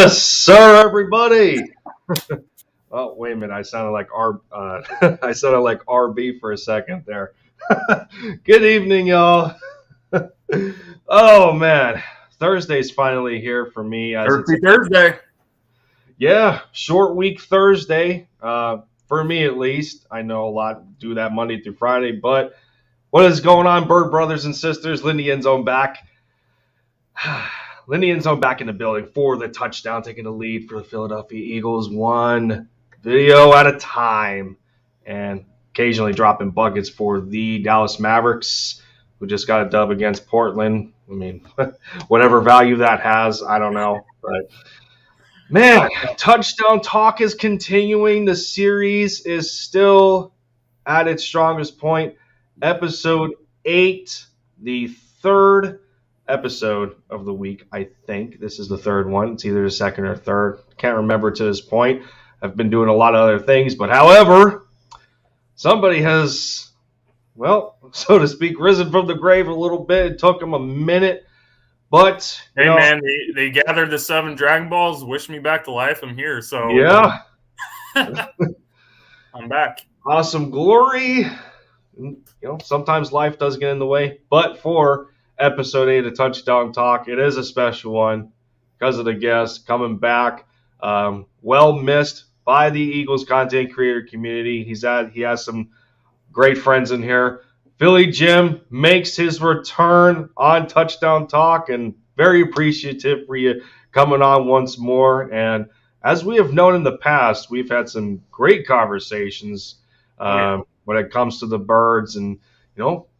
Yes, sir, everybody. Oh, wait a minute. I sounded like I sounded like RB for a second there. Good evening, y'all. Oh man, Thursday's finally here for me. Thursday. Yeah, short week Thursday. For me at least. I know a lot do that Monday through Friday, but what is going on, Bird brothers and sisters? Lindy Endzone back. Lindy Endzone back in the building for the touchdown, taking the lead for the Philadelphia Eagles, one video at a time, and occasionally dropping buckets for the Dallas Mavericks, who just got a dub against Portland. I mean, whatever value that has, I don't know. But, man, touchdown talk is continuing. The series is still at its strongest point. Episode 8, the third episode of the week, I think. This is the third one. It's either the second or third. Can't remember to this point. I've been doing a lot of other things, but however, somebody has, well, so to speak, risen from the grave a little bit. It took them a minute, but hey, man, they gathered the 7 Dragon Balls, wished me back to life. I'm here, so yeah, I'm back. Awesome glory. You know, sometimes life does get in the way, but for episode 8 of Touchdown Talk, it is a special one because of the guest coming back. Well missed by the Eagles content creator community. He has some great friends in here. Philly Jim makes his return on Touchdown Talk, and very appreciative for you coming on once more. And as we have known in the past, we've had some great conversations when it comes to the Birds, and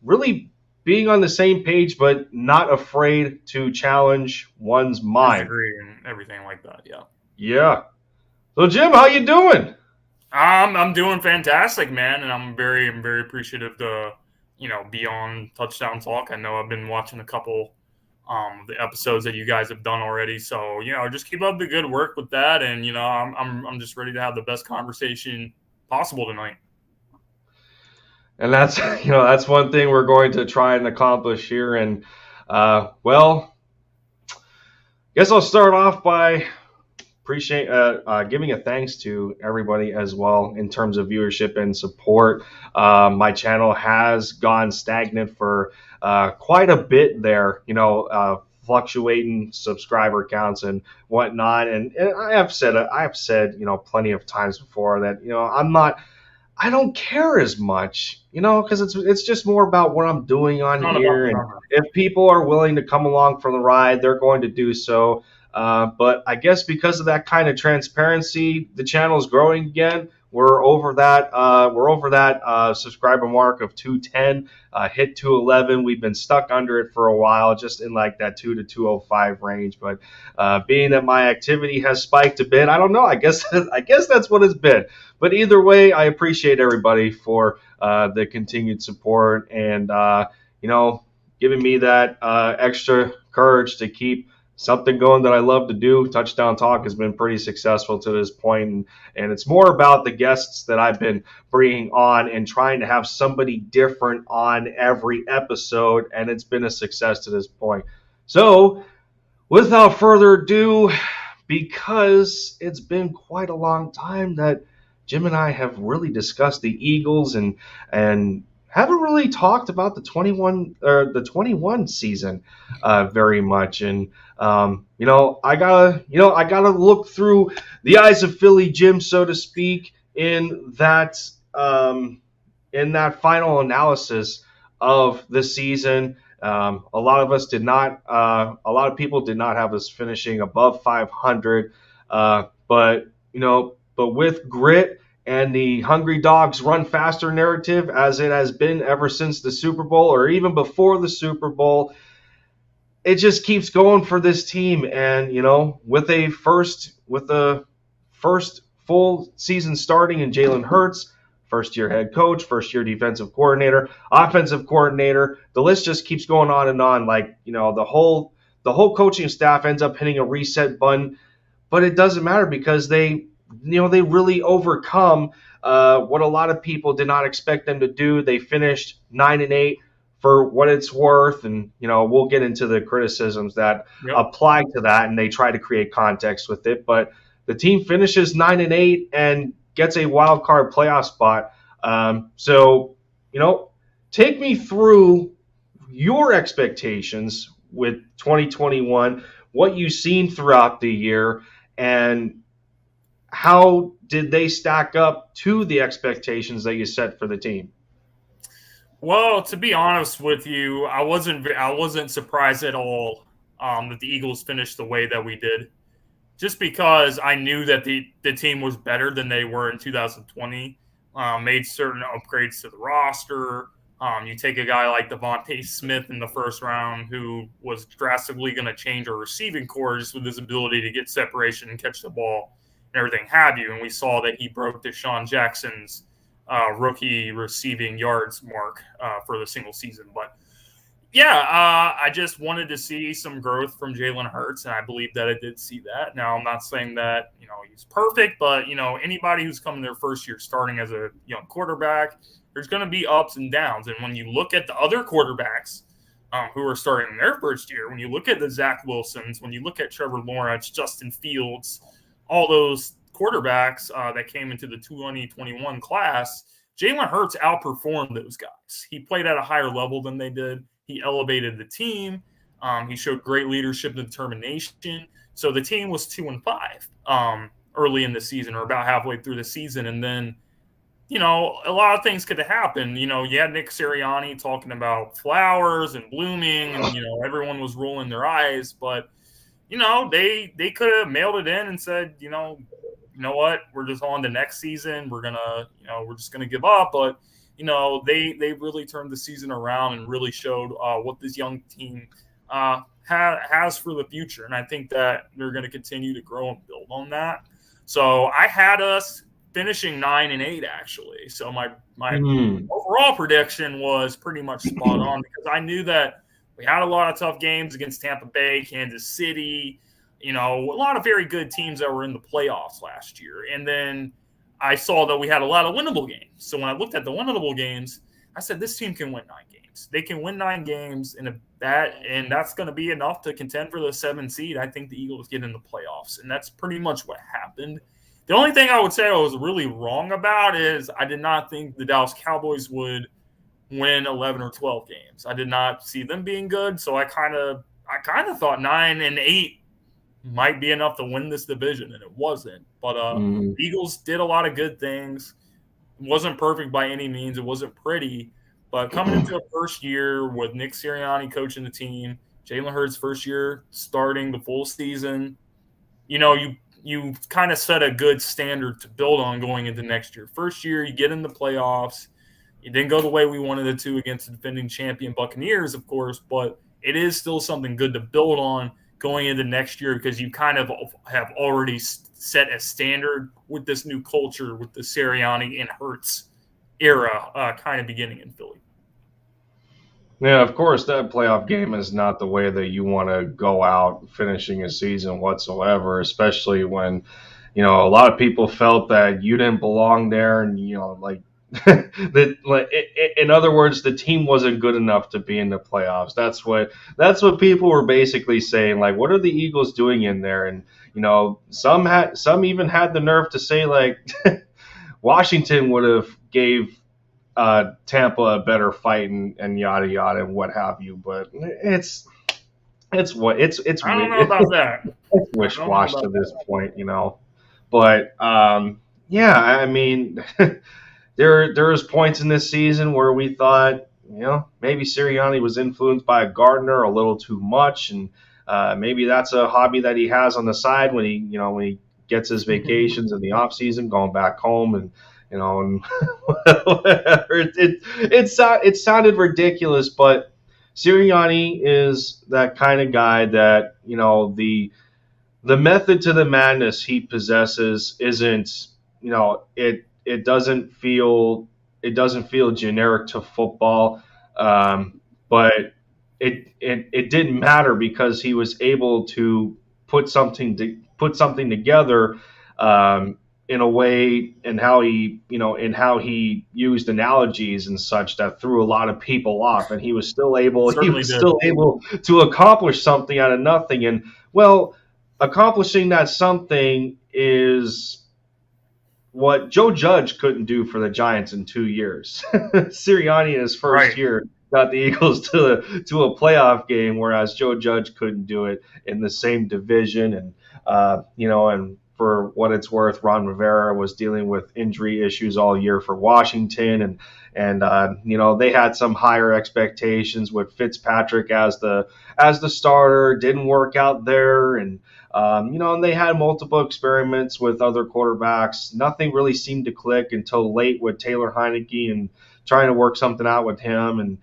really being on the same page, but not afraid to challenge one's mind. Disagree and everything like that, yeah. Yeah. So, Jim, how you doing? I'm doing fantastic, man, and I'm very appreciative to, be on Touchdown Talk. I know I've been watching a couple of the episodes that you guys have done already, so just keep up the good work with that, and I'm just ready to have the best conversation possible tonight. And that's that's one thing we're going to try and accomplish here. And well, I guess I'll start off by giving a thanks to everybody as well in terms of viewership and support. My channel has gone stagnant for quite a bit there, fluctuating subscriber counts and whatnot. And I have said plenty of times before that I don't care as much, because it's just more about what I'm doing on here. And if people are willing to come along for the ride, they're going to do so. But I guess because of that kind of transparency, the channel is growing again. We're over that subscriber mark of 210, hit 211. We've been stuck under it for a while, just in like that 2 to 205 range. But being that my activity has spiked a bit, I don't know. I guess that's what it's been. But either way, I appreciate everybody for the continued support and giving me that extra courage to keep something going that I love to do. Touchdown Talk has been pretty successful to this point, and it's more about the guests that I've been bringing on and trying to have somebody different on every episode, and it's been a success to this point. So, without further ado, because it's been quite a long time that Jim and I have really discussed the Eagles and haven't really talked about the 21 season very much. And I gotta look through the eyes of Philly Jim, so to speak, in that final analysis of the season. A lot of people did not have us finishing above 500, but with grit and the Hungry Dogs Run Faster narrative, as it has been ever since the Super Bowl, or even before the Super Bowl, it just keeps going for this team. And with the first full season starting in Jalen Hurts, first-year head coach, first-year defensive coordinator, offensive coordinator, the list just keeps going on and on. Like the whole coaching staff ends up hitting a reset button, but it doesn't matter because they really overcome what a lot of people did not expect them to do. They finished 9-8 for what it's worth, and we'll get into the criticisms that apply to that, and they try to create context with it. But the team finishes 9-8 and gets a wild card playoff spot. So take me through your expectations with 2021, what you've seen throughout the year, and how did they stack up to the expectations that you set for the team? Well, to be honest with you, I wasn't surprised at all that the Eagles finished the way that we did, just because I knew that the team was better than they were in 2020. Made certain upgrades to the roster. You take a guy like Devontae Smith in the first round, who was drastically going to change our receiving core just with his ability to get separation and catch the ball and everything have you. And we saw that he broke Deshaun Jackson's rookie receiving yards mark for the single season. But I just wanted to see some growth from Jalen Hurts, and I believe that I did see that. Now, I'm not saying that he's perfect, but anybody who's coming their first year starting as a young quarterback, there's going to be ups and downs. And when you look at the other quarterbacks who are starting their first year, when you look at the Zach Wilsons, when you look at Trevor Lawrence, Justin Fields, all those quarterbacks that came into the 2021 class, Jalen Hurts outperformed those guys. He played at a higher level than they did. He elevated the team. He showed great leadership and determination. So the team was 2-5 early in the season, or about halfway through the season. And then, a lot of things could have happened. You had Nick Sirianni talking about flowers and blooming, and, everyone was rolling their eyes. But, they could have mailed it in and said, you know what, we're just on to next season. We're just gonna give up. But they really turned the season around and really showed what this young team has for the future. And I think that they're going to continue to grow and build on that. So I had us finishing 9-8 actually. So my overall prediction was pretty much spot on, because I knew that we had a lot of tough games against Tampa Bay, Kansas City, a lot of very good teams that were in the playoffs last year. And then I saw that we had a lot of winnable games. So when I looked at the winnable games, I said, this team can win 9 games. They can win 9 games, and that's going to be enough to contend for the 7th seed. I think the Eagles get in the playoffs, and that's pretty much what happened. The only thing I would say I was really wrong about is I did not think the Dallas Cowboys would win 11 or 12 games. I did not see them being good, so I kind of thought 9-8 might be enough to win this division, and it wasn't. But the Eagles did a lot of good things. It wasn't perfect by any means. It wasn't pretty. But coming into a first year with Nick Sirianni coaching the team, Jalen Hurts first year starting the full season, you kind of set a good standard to build on going into next year. First year, you get in the playoffs. It didn't go the way we wanted it to against the defending champion Buccaneers, of course, but it is still something good to build on going into next year, because you kind of have already set a standard with this new culture, with the Sirianni and Hurts era kind of beginning in Philly. Yeah, of course, that playoff game is not the way that you want to go out finishing a season whatsoever, especially when, a lot of people felt that you didn't belong there, and, in other words, the team wasn't good enough to be in the playoffs. That's what people were basically saying. Like, what are the Eagles doing in there? And some even had the nerve to say, like, Washington would have gave Tampa a better fight and yada yada and what have you. But it's I don't know about that. It's wish-wash to this point, But I mean. There was points in this season where we thought, maybe Sirianni was influenced by Gardner a little too much, and maybe that's a hobby that he has on the side when he gets his vacations in the off season, going back home, and and whatever. It sounded ridiculous, but Sirianni is that kind of guy that the method to the madness he possesses isn't It doesn't feel generic to football, but it didn't matter, because he was able to put something together in a way in how he used analogies and such that threw a lot of people off, and he was still able Certainly did. to accomplish something out of nothing. And well, accomplishing that something is what Joe Judge couldn't do for the Giants in 2 years. Sirianni in his first year got the Eagles to a playoff game, whereas Joe Judge couldn't do it in the same division. And and for what it's worth, Ron Rivera was dealing with injury issues all year for Washington, and they had some higher expectations with Fitzpatrick as the starter. Didn't work out there, and and they had multiple experiments with other quarterbacks. Nothing really seemed to click until late with Taylor Heineke and trying to work something out with him. And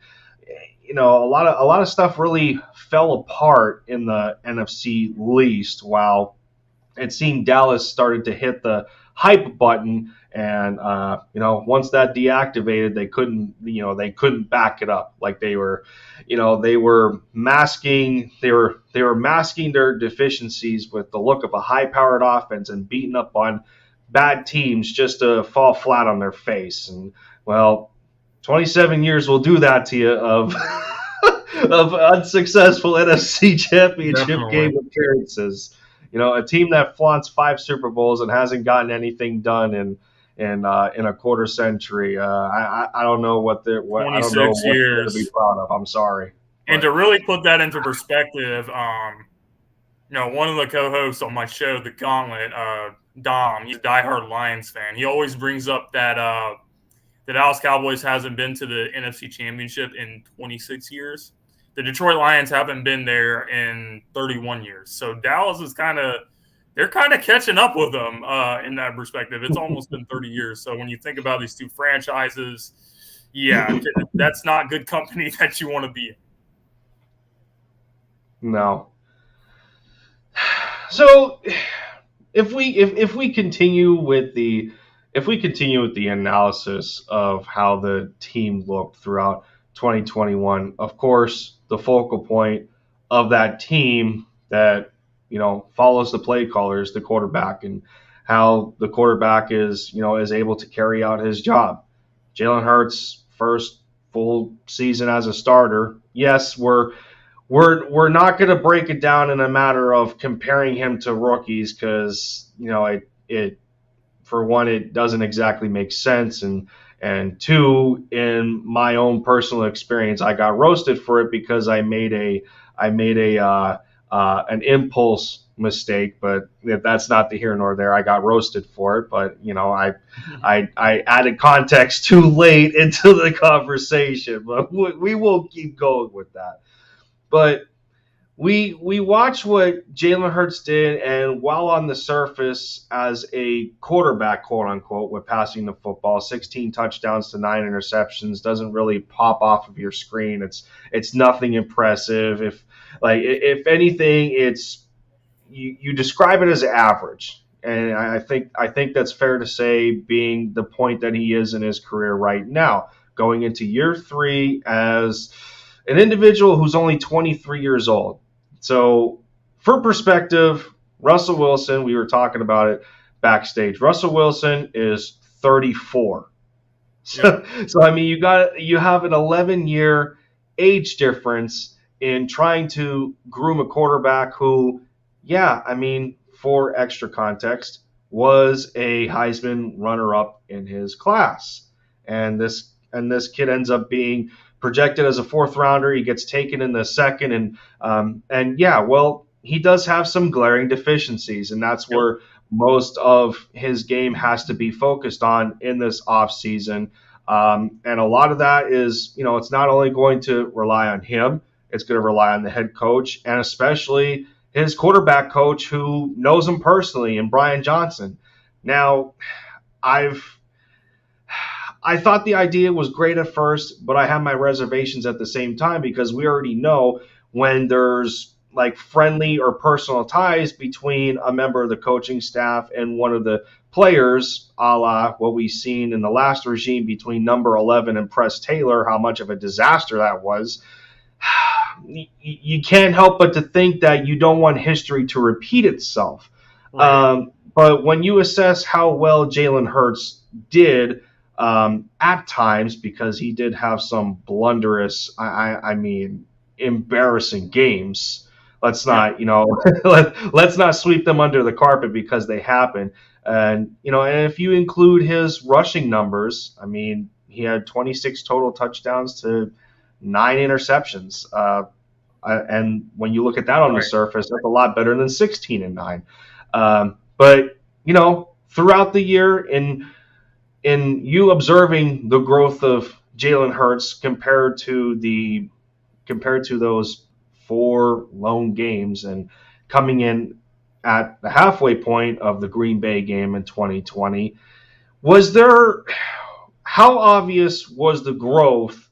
a lot of stuff really fell apart in the NFC East, while it seemed Dallas started to hit the hype button. And once that deactivated, they couldn't back it up. Like they were masking their deficiencies with the look of a high-powered offense and beating up on bad teams just to fall flat on their face. And well, 27 years will do that to you of unsuccessful NFC Championship game appearances. A team that flaunts 5 Super Bowls and hasn't gotten anything done in a quarter century. I don't know what they're 26 years to be proud of. I'm sorry. And to really put that into perspective, one of the co-hosts on my show, The Gauntlet, Dom, he's a diehard Lions fan. He always brings up that the Dallas Cowboys hasn't been to the NFC Championship in 26 years. The Detroit Lions haven't been there in 31 years. So Dallas is they're kind of catching up with them in that perspective. It's almost been 30 years. So when you think about these two franchises, yeah, that's not good company that you want to be in. No. So if we continue with the analysis of how the team looked throughout 2021, of course, the focal point of that team that follows the play callers, the quarterback, and how the quarterback is able to carry out his job. Jalen Hurts' first full season as a starter. Yes, we're not going to break it down in a matter of comparing him to rookies, because it for one, it doesn't exactly make sense, and two, in my own personal experience, I got roasted for it because I made an impulse mistake. But if that's not the here nor there, I got roasted for it. But I added context too late into the conversation. But we won't keep going with that. But we watched what Jalen Hurts did, and while on the surface as a quarterback, quote unquote, with passing the football, 16 touchdowns to 9 interceptions, doesn't really pop off of your screen. It's nothing impressive. If anything, it's you describe it as average, and I think that's fair to say, being the point that he is in his career right now, going into year 3 as an individual who's only 23 years old. So, for perspective, Russell Wilson, we were talking about it backstage. Russell Wilson is 34. So I mean, you have an 11-year age difference in trying to groom a quarterback who, for extra context, was a Heisman runner-up in his class. And this kid ends up being projected as a 4th rounder. He gets taken in the 2nd, and he does have some glaring deficiencies, and that's where most of his game has to be focused on in this offseason. And a lot of that is, it's not only going to rely on him, it's going to rely on the head coach, and especially his quarterback coach, who knows him personally, and Brian Johnson. Now, I thought the idea was great at first, but I have my reservations at the same time, because we already know when there's like friendly or personal ties between a member of the coaching staff and one of the players, a la what we've seen in the last regime between number 11 and Press Taylor, how much of a disaster that was. You can't help but to think that you don't want history to repeat itself. Right. But when you assess how well Jalen Hurts did at times, because he did have some blunderous, I mean, embarrassing games. Let's Yeah, not, let's not sweep them under the carpet because they happen. And if you include his rushing numbers, I mean, he had 26 total touchdowns to 9 interceptions. And when you look at that on the right. surface, that's a lot better than 16-9. But throughout the year, in you observing the growth of Jalen Hurts compared to those 4 lone games, and coming in at the halfway point of the Green Bay game in 2020, was there how obvious was the growth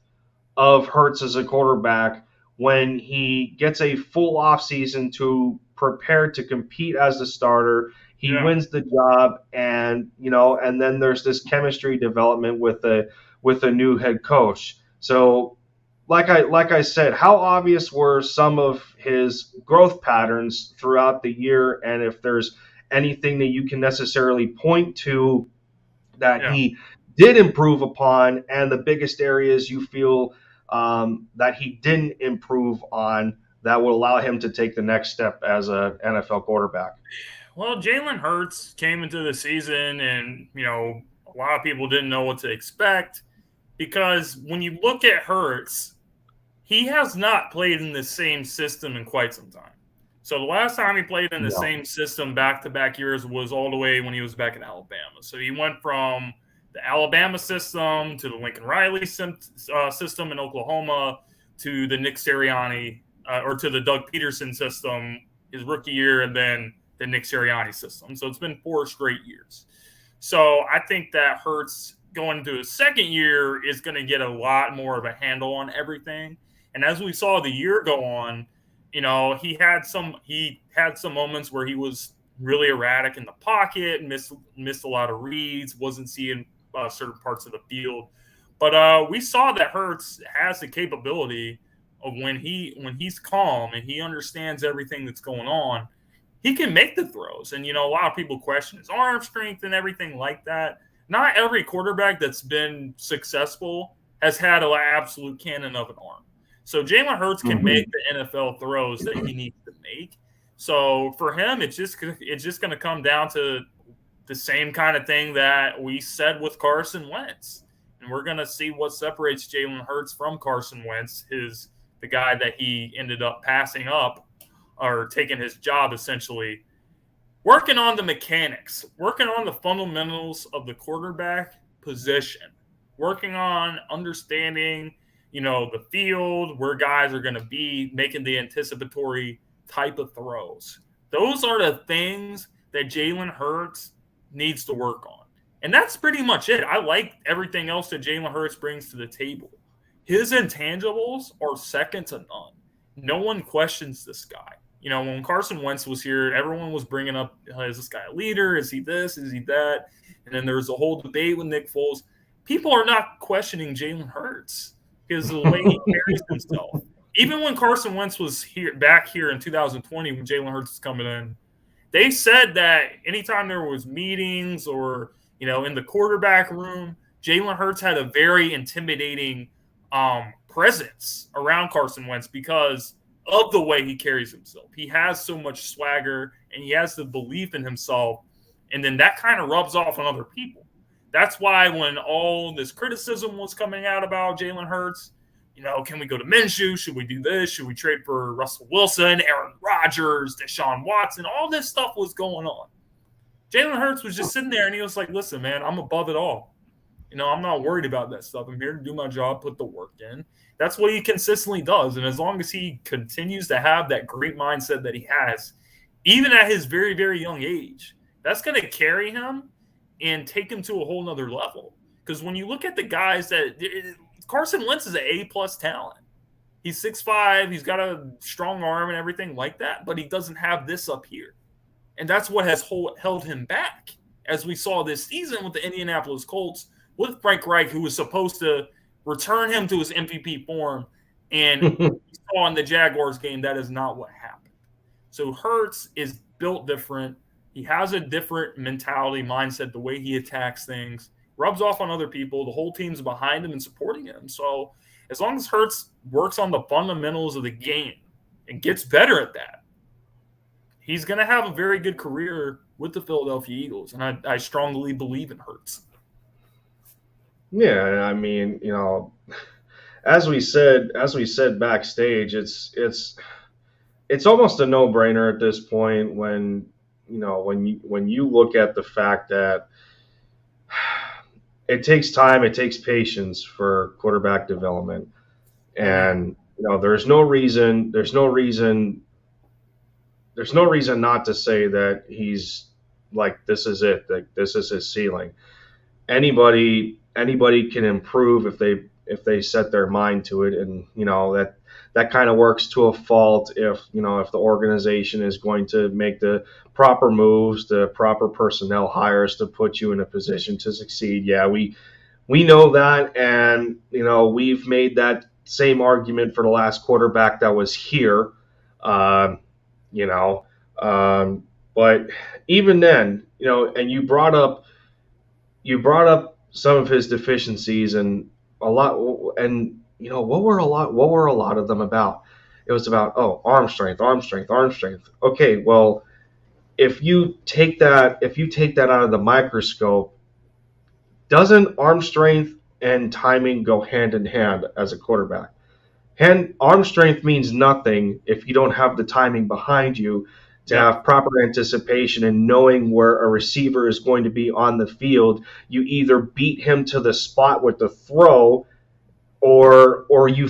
of Hurts as a quarterback when he gets a full offseason to prepare to compete as the starter? He Yeah. wins the job, and then there's this chemistry development with a new head coach. So, like I said, how obvious were some of his growth patterns throughout the year, and if there's anything that you can necessarily point to that Yeah. he did improve upon, and the biggest areas you feel that he didn't improve on that would allow him to take the next step as an NFL quarterback. Well, Jalen Hurts came into the season, and a lot of people didn't know what to expect because when you look at Hurts, he has not played in the same system in quite some time. So the last time he played in the No. same system back-to-back years was all the way when he was back in Alabama. So he went from the Alabama system to the Lincoln Riley system in Oklahoma to the Nick Sirianni or to the Doug Peterson system his rookie year, and then the Nick Sirianni system. So it's been 4 straight years. So I think that Hurts going into his second year is going to get a lot more of a handle on everything. And as we saw the year go on, he had some moments where he was really erratic in the pocket, missed a lot of reads, wasn't seeing certain parts of the field. But we saw that Hurts has the capability of when he's calm and he understands everything that's going on, he can make the throws. And a lot of people question his arm strength and everything like that. Not every quarterback that's been successful has had an absolute cannon of an arm. So Jalen Hurts can Mm-hmm. make the NFL throws that he needs to make. So for him, it's just going to come down to the same kind of thing that we said with Carson Wentz, and we're going to see what separates Jalen Hurts from Carson Wentz, the guy that he ended up passing up or taking his job essentially. Working on the mechanics, working on the fundamentals of the quarterback position, working on understanding, the field, where guys are going to be making the anticipatory type of throws. Those are the things that Jalen Hurts needs to work on. And that's pretty much it. I like everything else that Jalen Hurts brings to the table. His intangibles are second to none. No one questions this guy. When Carson Wentz was here, everyone was bringing up, is this guy a leader? Is he this? Is he that? And then there was a whole debate with Nick Foles. People are not questioning Jalen Hurts because of the way he carries himself. Even when Carson Wentz was back here in 2020 when Jalen Hurts was coming in, they said that anytime there was meetings or, in the quarterback room, Jalen Hurts had a very intimidating presence around Carson Wentz because of the way he carries himself. He has so much swagger and he has the belief in himself. And then that kind of rubs off on other people. That's why when all this criticism was coming out about Jalen Hurts, can we go to Minshew? Should we do this? Should we trade for Russell Wilson, Aaron Rodgers, Deshaun Watson? All this stuff was going on. Jalen Hurts was just sitting there and he was like, listen, man, I'm above it all. I'm not worried about that stuff. I'm here to do my job, put the work in. That's what he consistently does. And as long as he continues to have that great mindset that he has, even at his very, very young age, that's going to carry him and take him to a whole nother level. Because when you look at the guys that Carson Wentz is an A-plus talent. He's 6'5", he's got a strong arm and everything like that, but he doesn't have this up here. And that's what has held him back, as we saw this season with the Indianapolis Colts, with Frank Reich, who was supposed to return him to his MVP form. And we saw in the Jaguars game, that is not what happened. So Hurts is built different. He has a different mentality, mindset, the way he attacks things, rubs off on other people. The whole team's behind him and supporting him. So as long as Hurts works on the fundamentals of the game and gets better at that, he's going to have a very good career with the Philadelphia Eagles. And I strongly believe in Hurts. Yeah, I mean, as we said backstage, it's almost a no-brainer at this point when you look at the fact that it takes time, it takes patience for quarterback development, and there's no reason not to say that he's like, this is it, like this is his ceiling. Anybody can improve if they set their mind to it, and that kind of works to a fault if the organization is going to make the proper moves, the proper personnel hires to put you in a position to succeed. Yeah, we know that, and we've made that same argument for the last quarterback that was here. But even then, and you brought up some of his deficiencies, and a lot, and what were a lot of them about? It was about, arm strength. Okay, well, if you take that out of the microscope, doesn't arm strength and timing go hand in hand as a quarterback? Arm strength means nothing if you don't have the timing behind you to have proper anticipation and knowing where a receiver is going to be on the field. You either beat him to the spot with the throw, or you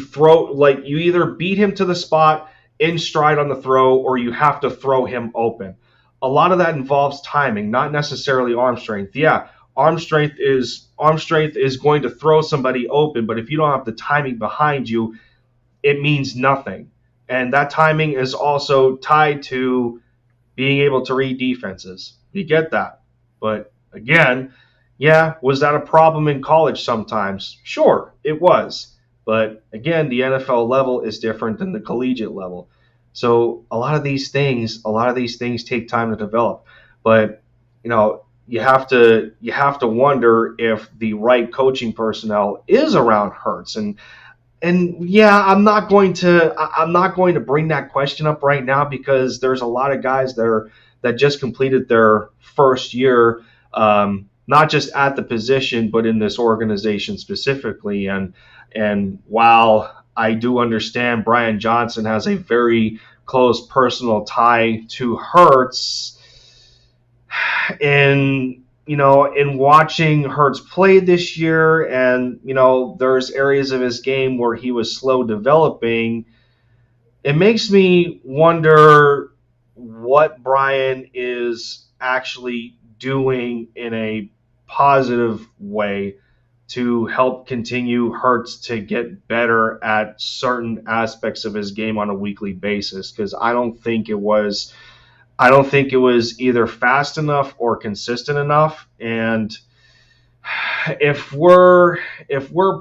either beat him to the spot in stride on the throw, or you have to throw him open. A lot of that involves timing, not necessarily arm strength. Yeah, arm strength is going to throw somebody open, but if you don't have the timing behind you, it means nothing. And that timing is also tied to being able to read defenses. You get that. But again, yeah, was that a problem in college sometimes? Sure, it was. But again, the NFL level is different than the collegiate level. So a lot of these things take time to develop. But you have to wonder if the right coaching personnel is around Hurts. And yeah, I'm not going to bring that question up right now, because there's a lot of guys that just completed their first year, not just at the position, but in this organization specifically. And while I do understand Brian Johnson has a very close personal tie to Hurts, in watching Hurts play this year, and there's areas of his game where he was slow developing, it makes me wonder what Brian is actually doing in a positive way to help continue Hurts to get better at certain aspects of his game on a weekly basis, because I don't think it was either fast enough or consistent enough. And if we're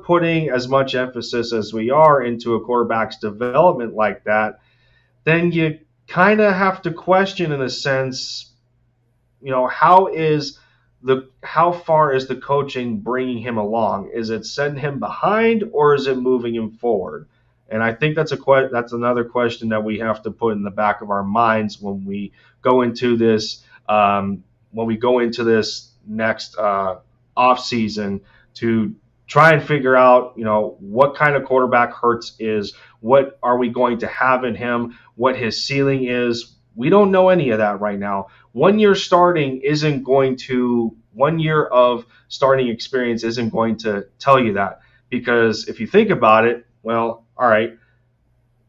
putting as much emphasis as we are into a quarterback's development like that, then you kind of have to question, in a sense, how far is the coaching bringing him along? Is it setting him behind, or is it moving him forward? And I think that's another question that we have to put in the back of our minds when we go into this next off season, to try and figure out what kind of quarterback Hurts is, what are we going to have in him, what his ceiling is. We don't know any of that right now. 1 year of starting experience isn't going to tell you that, because if you think about it, well, all right,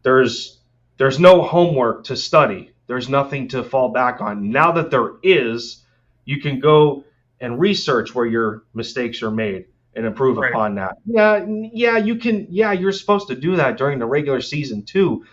there's no homework to study. There's nothing to fall back on. Now that there is, you can go and research where your mistakes are made and improve upon that. Yeah, you can. Yeah, you're supposed to do that during the regular season too,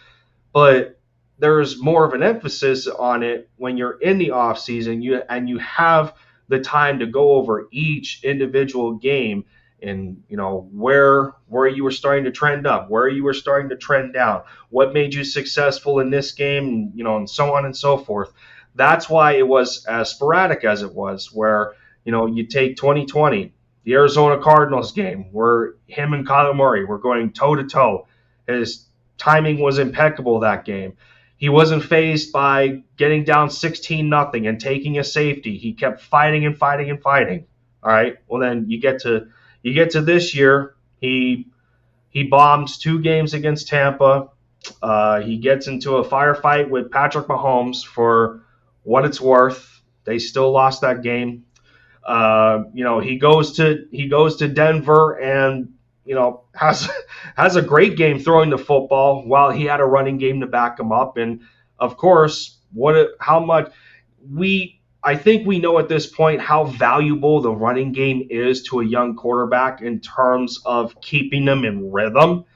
but there's more of an emphasis on it when you're in the off season. You have the time to go over each individual game, and where you were starting to trend up, where you were starting to trend down, what made you successful in this game, and so on and so forth. that's why it was as sporadic as it was, where, you take 2020, the Arizona Cardinals game, where him and Kyler Murray were going toe-to-toe. His timing was impeccable that game. He wasn't fazed by getting down 16-0 and taking a safety. He kept fighting and fighting and fighting. All right. Well, then you get to this year. He bombs 2 games against Tampa. He gets into a firefight with Patrick Mahomes. For what it's worth, they still lost that game. He goes to Denver and has a great game throwing the football while he had a running game to back him up. And of course, I think we know at this point how valuable the running game is to a young quarterback in terms of keeping them in rhythm.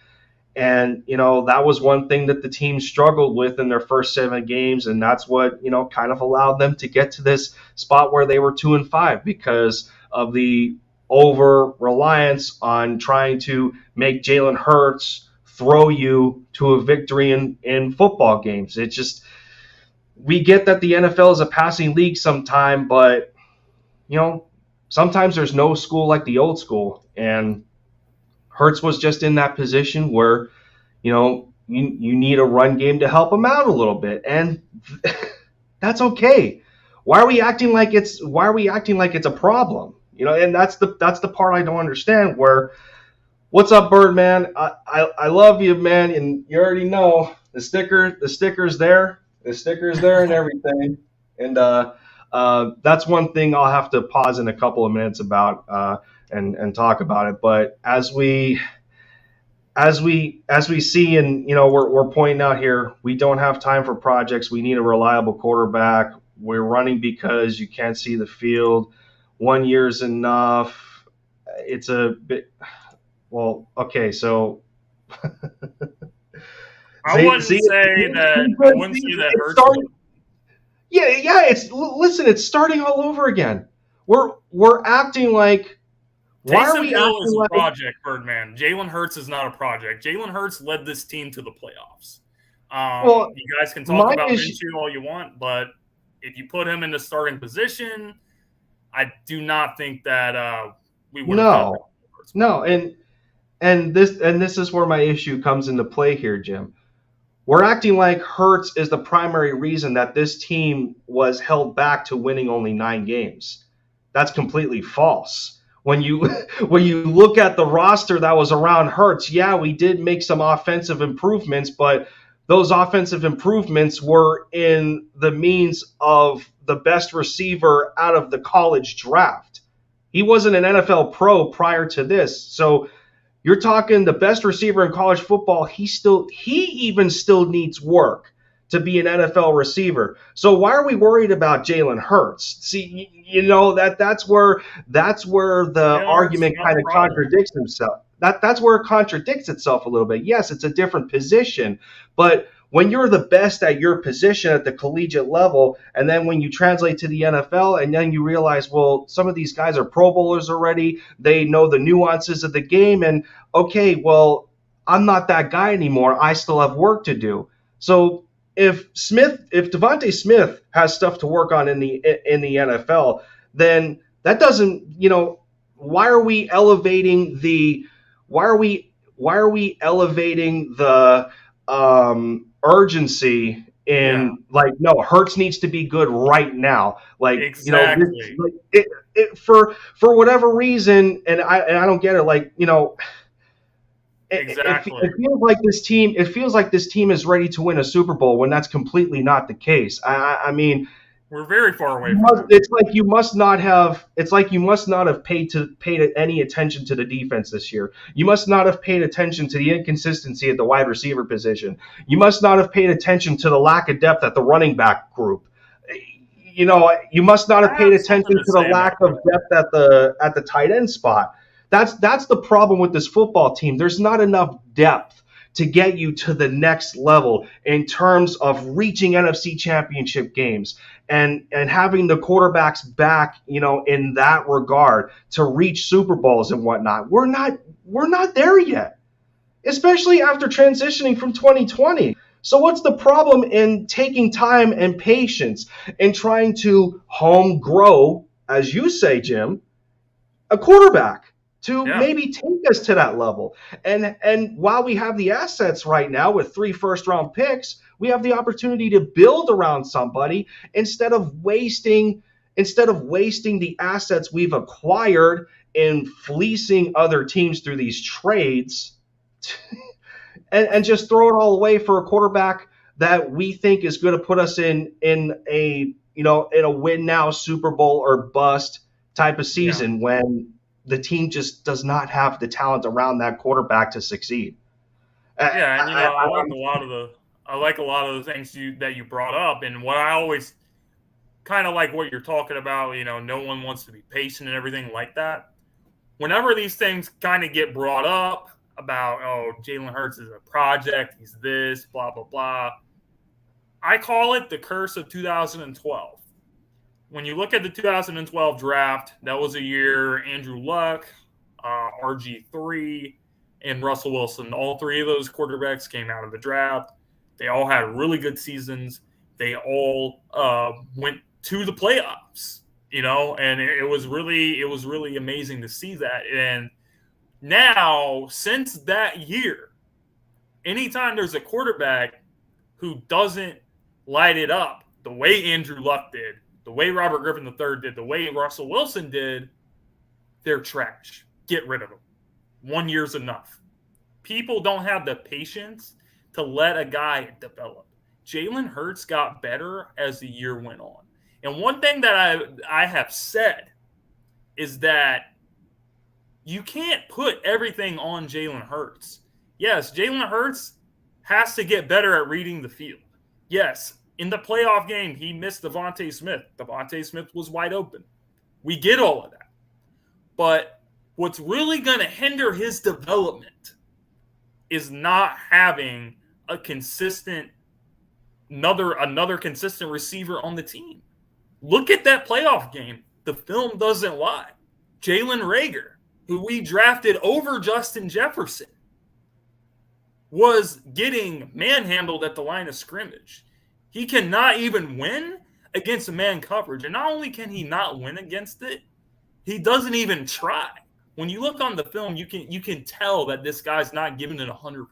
And, that was one thing that the team struggled with in their first 7 games. And that's what, kind of allowed them to get to this spot where they were 2-5, because of the over-reliance on trying to make Jalen Hurts throw you to a victory in football games. It's just, we get that the NFL is a passing league sometime, but, sometimes there's no school like the old school. And Hurts was just in that position where, you need a run game to help him out a little bit. And that's okay. Why are we acting like it's a problem? And that's the part I don't understand, where, what's up, Birdman? I love you, man. And you already know the sticker's there. The sticker's there and everything. And that's one thing I'll have to pause in a couple of minutes about and talk about it. But as we see, and we're pointing out here, we don't have time for projects. We need a reliable quarterback. We're running because you can't see the field. 1 year's enough. It's a bit, well, okay, so I wouldn't say that Hurts. It's starting all over again. We're acting like, why are Taysom we Hill acting is a like project, Birdman. Jalen Hurts is not a project. Jalen Hurts led this team to the playoffs. You guys can talk about Minshew all you want, but if you put him in the starting position, I do not think that we would. No, and this is where my issue comes into play here, Jim. We're acting like Hurts is the primary reason that this team was held back to winning only 9 games. That's completely false. When you look at the roster that was around Hurts, yeah, we did make some offensive improvements, but those offensive improvements were in the means of the best receiver out of the college draft. He wasn't an NFL pro prior to this. So you're talking the best receiver in college football. He even still needs work to be an NFL receiver. So why are we worried about Jalen Hurts? See, that's where the argument kind of contradicts himself. That's where it contradicts itself a little bit. Yes, it's a different position, but when you're the best at your position at the collegiate level, and then when you translate to the NFL, and then you realize, well, some of these guys are Pro Bowlers already. They know the nuances of the game, and okay, well, I'm not that guy anymore. I still have work to do. So if Devontae Smith has stuff to work on in the NFL, then that doesn't, why are we elevating the urgency in no, Hurts needs to be good right now. Like, exactly. For whatever reason, and I don't get it. Like, exactly. It feels like this team is ready to win a Super Bowl when that's completely not the case. I mean, we're very far away from that. It's like you must not have paid any attention to the defense this year. You must not have paid attention to the inconsistency at the wide receiver position. You must not have paid attention to the lack of depth at the running back group. You must not have paid attention to the lack of depth at the tight end spot. That's the problem with this football team. There's not enough depth to get you to the next level in terms of reaching NFC championship games and having the quarterbacks back, in that regard to reach Super Bowls and whatnot. We're not there yet, especially after transitioning from 2020. So what's the problem in taking time and patience and trying to home grow, as you say, Jim, a quarterback to Yeah. maybe take us to that level? And while we have the assets right now with 3 first-round picks, we have the opportunity to build around somebody instead of wasting the assets we've acquired in fleecing other teams through these trades and just throw it all away for a quarterback that we think is going to put us in a in a win now Super Bowl or bust type of season when the team just does not have the talent around that quarterback to succeed. Yeah, and I like a lot of the things that you brought up, and what I always kind of like what you're talking about. No one wants to be patient and everything like that. Whenever these things kind of get brought up about, oh, Jalen Hurts is a project, he's this, blah blah blah, I call it the curse of 2012. When you look at the 2012 draft, that was a year Andrew Luck, RG3, and Russell Wilson. All three of those quarterbacks came out of the draft. They all had really good seasons. They all went to the playoffs, and it was really amazing to see that. And now, since that year, anytime there's a quarterback who doesn't light it up the way Andrew Luck did, the way Robert Griffin III did, the way Russell Wilson did, they're trash. Get rid of them. 1 year's enough. People don't have the patience to let a guy develop. Jalen Hurts got better as the year went on. And one thing that I have said is that you can't put everything on Jalen Hurts. Yes, Jalen Hurts has to get better at reading the field. Yes, in the playoff game, he missed Devontae Smith. Devontae Smith was wide open. We get all of that. But what's really going to hinder his development is not having a consistent another consistent receiver on the team. Look at that playoff game. The film doesn't lie. Jalen Reagor, who we drafted over Justin Jefferson, was getting manhandled at the line of scrimmage. He cannot even win against man coverage. And not only can he not win against it, he doesn't even try. When you look on the film, you can tell that this guy's not giving it 100%.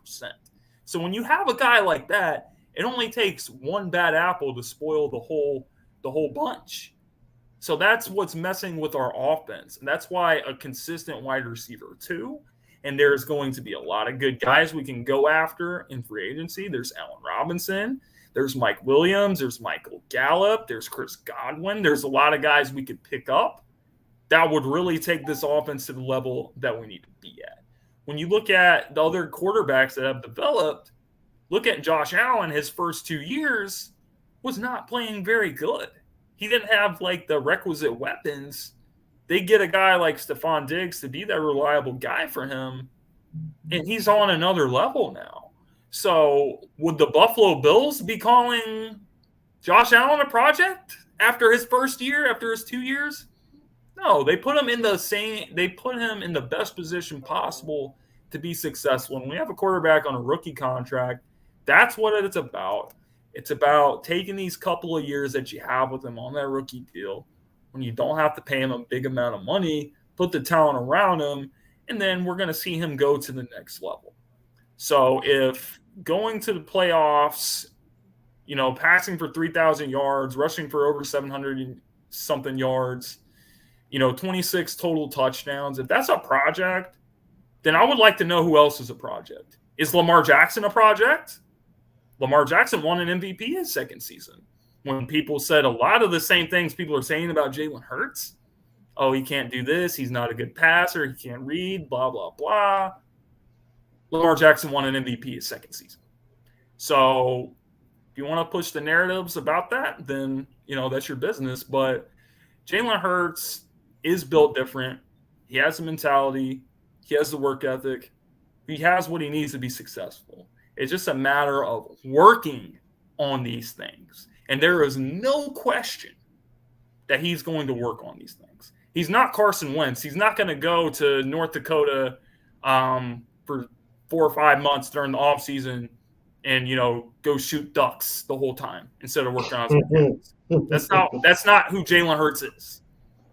So when you have a guy like that, it only takes one bad apple to spoil the whole bunch. So that's what's messing with our offense. And that's why a consistent wide receiver too. And there's going to be a lot of good guys we can go after in free agency. There's Allen Robinson. There's Mike Williams. There's Michael Gallup. There's Chris Godwin. There's a lot of guys we could pick up that would really take this offense to the level that we need to be at. When you look at the other quarterbacks that have developed, look at Josh Allen. His first 2 years was not playing very good. He didn't have like the requisite weapons. They get a guy like Stephon Diggs to be that reliable guy for him, and he's on another level now. So would the Buffalo Bills be calling Josh Allen a project after his first year, after his 2 years? No, they put him in the best position possible to be successful. And when we have a quarterback on a rookie contract, that's what it's about. It's about taking these couple of years that you have with him on that rookie deal when you don't have to pay him a big amount of money, put the talent around him, and then we're going to see him go to the next level. So if going to the playoffs, passing for 3,000 yards, rushing for over 700-something yards, 26 total touchdowns, if that's a project, then I would like to know who else is a project. Is Lamar Jackson a project? Lamar Jackson won an MVP his second season. When people said a lot of the same things people are saying about Jalen Hurts, oh, he can't do this, he's not a good passer, he can't read, blah, blah, blah. Lamar Jackson won an MVP his second season. So if you want to push the narratives about that, then, that's your business. But Jalen Hurts is built different. He has the mentality. He has the work ethic. He has what he needs to be successful. It's just a matter of working on these things. And there is no question that he's going to work on these things. He's not Carson Wentz. He's not going to go to North Dakota for 4 or 5 months during the offseason and go shoot ducks the whole time instead of working on his mechanics. That's not who Jalen Hurts is.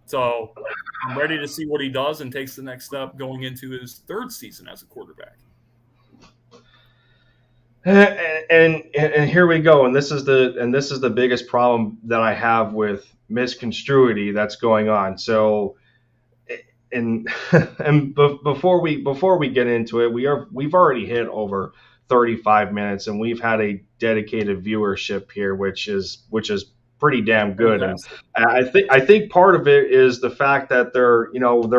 So I'm ready to see what he does and takes the next step going into his third season as a quarterback. And here we go, and this is the biggest problem that I have with misconstruity that's going on. So, and before we get into it, we've already hit over 35 minutes, and we've had a dedicated viewership here, which is pretty damn good. Fantastic. And I think part of it is the fact that they're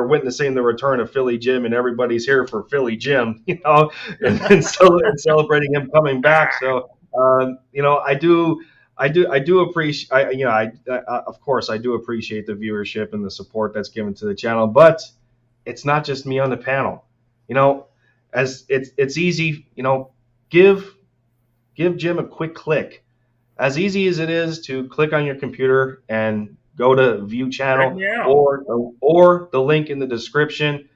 witnessing the return of Philly Jim, and everybody's here for Philly Jim, and celebrating him coming back. So I do appreciate, of course, I do appreciate the viewership and the support that's given to the channel, but it's not just me on the panel. As it's easy, give Jim a quick click. As easy as it is to click on your computer and go to view channel or the link in the description,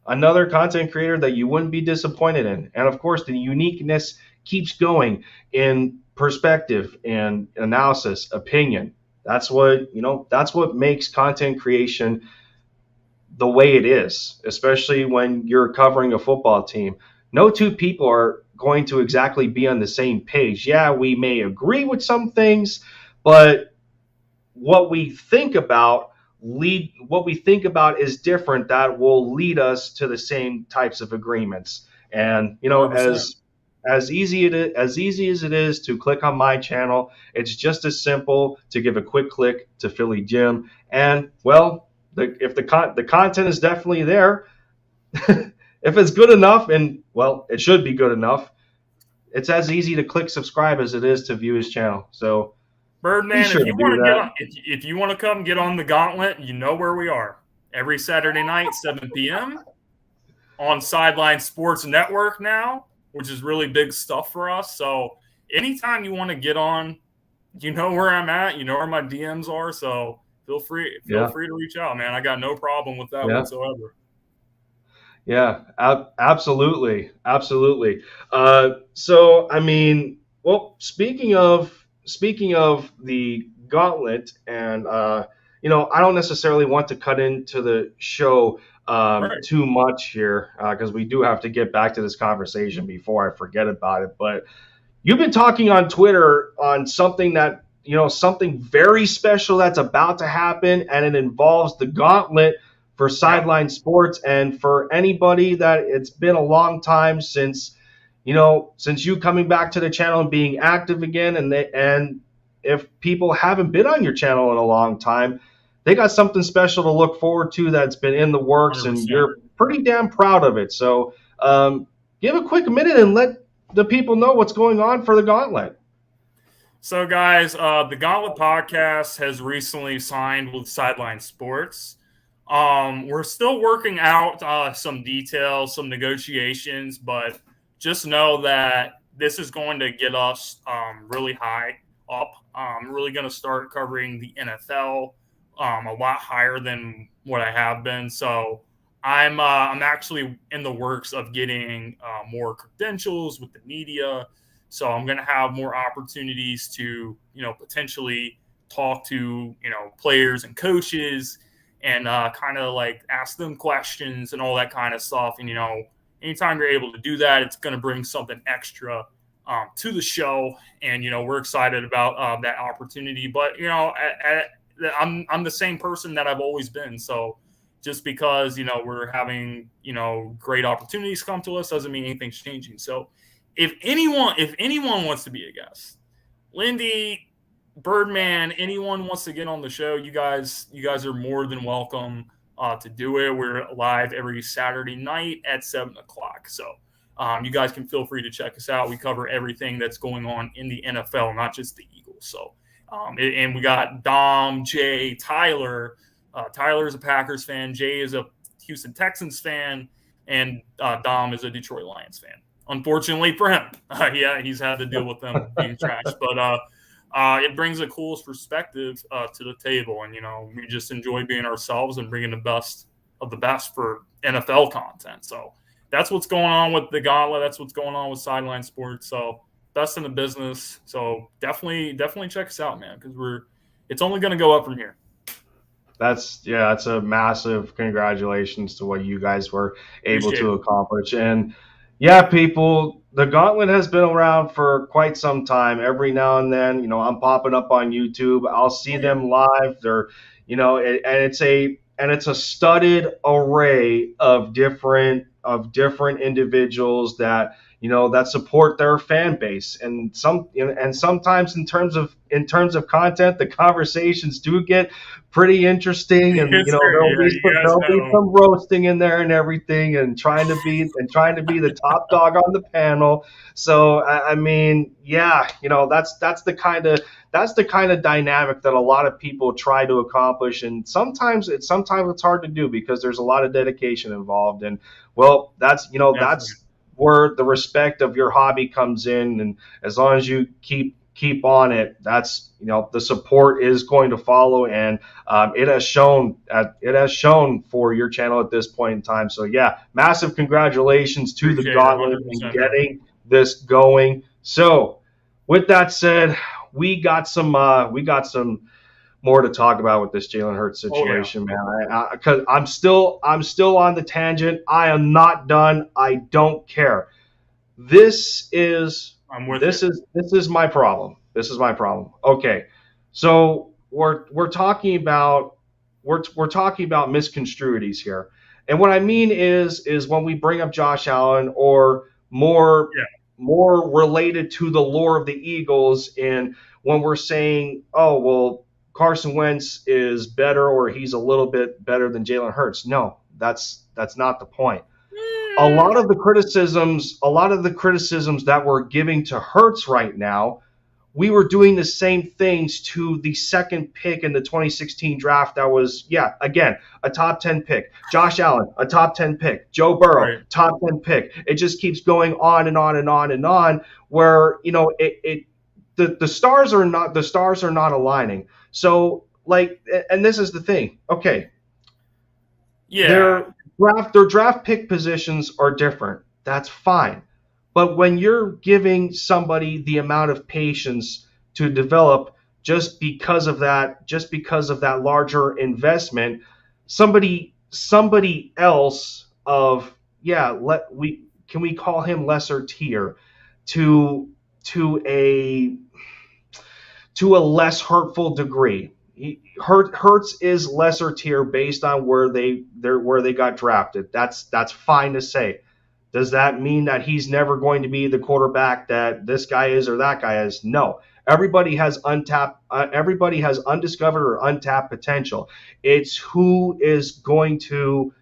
another content creator that you wouldn't be disappointed in. And of course, the uniqueness keeps going in perspective and analysis, opinion. That's what makes content creation the way it is, especially when you're covering a football team. No two people are going to exactly be on the same page. Yeah, we may agree with some things, but what we think about is different. That will lead us to the same types of agreements. And 100%. As easy as it is to click on my channel, it's just as simple to give a quick click to Philly Jim. And if the content is definitely there, if it's good enough, and it should be good enough, it's as easy to click subscribe as it is to view his channel. So, Birdman, if you want to come get on the gauntlet, you know where we are. Every Saturday night, 7 p.m. on Sideline Sports Network now, which is really big stuff for us. So anytime you want to get on, you know where I'm at. You know where my DMs are. So feel free to reach out, man. I got no problem with that whatsoever. Yeah, absolutely. So, I mean, speaking of the gauntlet, and I don't necessarily want to cut into the show too much here because we do have to get back to this conversation before I forget about it. But you've been talking on Twitter on something that something very special that's about to happen, and it involves the gauntlet for Sideline Sports. And for anybody that it's been a long time since you coming back to the channel and being active again, and if people haven't been on your channel in a long time, they got something special to look forward to that's been in the works, 100%. And you're pretty damn proud of it. So give a quick minute and let the people know what's going on for the Gauntlet. So, guys, the Gauntlet podcast has recently signed with Sideline Sports. We're still working out some details, some negotiations, but just know that this is going to get us really high up. I'm really going to start covering the NFL a lot higher than what I have been. So I'm actually in the works of getting more credentials with the media. So I'm going to have more opportunities to, potentially talk to, players and coaches and kind of like ask them questions and all that kind of stuff. And, anytime you're able to do that, it's going to bring something extra to the show. And, we're excited about that opportunity. But, I'm the same person that I've always been. So just because, we're having, great opportunities come to us doesn't mean anything's changing. So if anyone wants to be a guest, Lindy, Birdman, anyone wants to get on the show, you guys are more than welcome to do it. We're live every Saturday night at 7:00. So you guys can feel free to check us out. We cover everything that's going on in the NFL, not just the Eagles. So and we got Dom, Jay, Tyler. Tyler is a Packers fan. Jay is a Houston Texans fan. And Dom is a Detroit Lions fan. Unfortunately for him, he's had to deal with them being trashed. But it brings a cool perspective to the table. And, we just enjoy being ourselves and bringing the best of the best for NFL content. So that's what's going on with the Gauntlet. That's what's going on with Sideline Sports. So best in the business. So definitely check us out, man, because it's only going to go up from here. That's a massive congratulations to what you guys were able to accomplish. And yeah, people, the gauntlet has been around for quite some time. Every now and then, I'm popping up on YouTube. I'll see them live. They're, and it's a studded array of different individuals that that support their fan base. And sometimes in terms of content, the conversations do get pretty interesting, and there'll be some roasting in there and everything, and trying to be the top dog on the panel. So I mean, yeah, that's the kind of dynamic that a lot of people try to accomplish, and sometimes it's hard to do because there's a lot of dedication involved. And well, that's where the respect of your hobby comes in, and as long as you keep on it, that's the support is going to follow, and it has shown for your channel at this point in time. So yeah, massive congratulations to the Gauntlet in getting this going. So with that said, we got some more to talk about with this Jalen Hurts situation, man. Because I'm still on the tangent. I am not done. I don't care. This is my problem. This is my problem. Okay, so we're talking about misconstruities here, and what I mean is when we bring up Josh Allen or more related to the lore of the Eagles, and when we're saying, oh well, Carson Wentz is better or he's a little bit better than Jalen Hurts. No, that's not the point. A lot of the criticisms that we're giving to Hurts right now, we were doing the same things to the second pick in the 2016 draft. That was, again, a top 10 pick. Josh Allen, a top 10 pick. Joe Burrow, top 10 pick. It just keeps going on and on and on and on. Where the stars are not aligning. So and this is the thing. Okay. Yeah. Their draft pick positions are different. That's fine. But when you're giving somebody the amount of patience to develop just because of that larger investment, somebody else of can we call him lesser tier to a less hurtful degree. Hurts is lesser tier based on where they got drafted. That's fine to say. Does that mean that he's never going to be the quarterback that this guy is or that guy is? No. Everybody has undiscovered or untapped potential. It's who is going to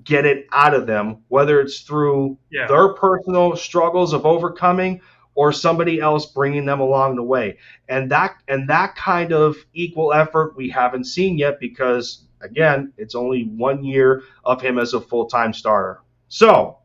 get it out of them, whether it's through their personal struggles of overcoming or somebody else bringing them along the way. And that kind of equal effort we haven't seen yet because, again, it's only 1 year of him as a full-time starter. So,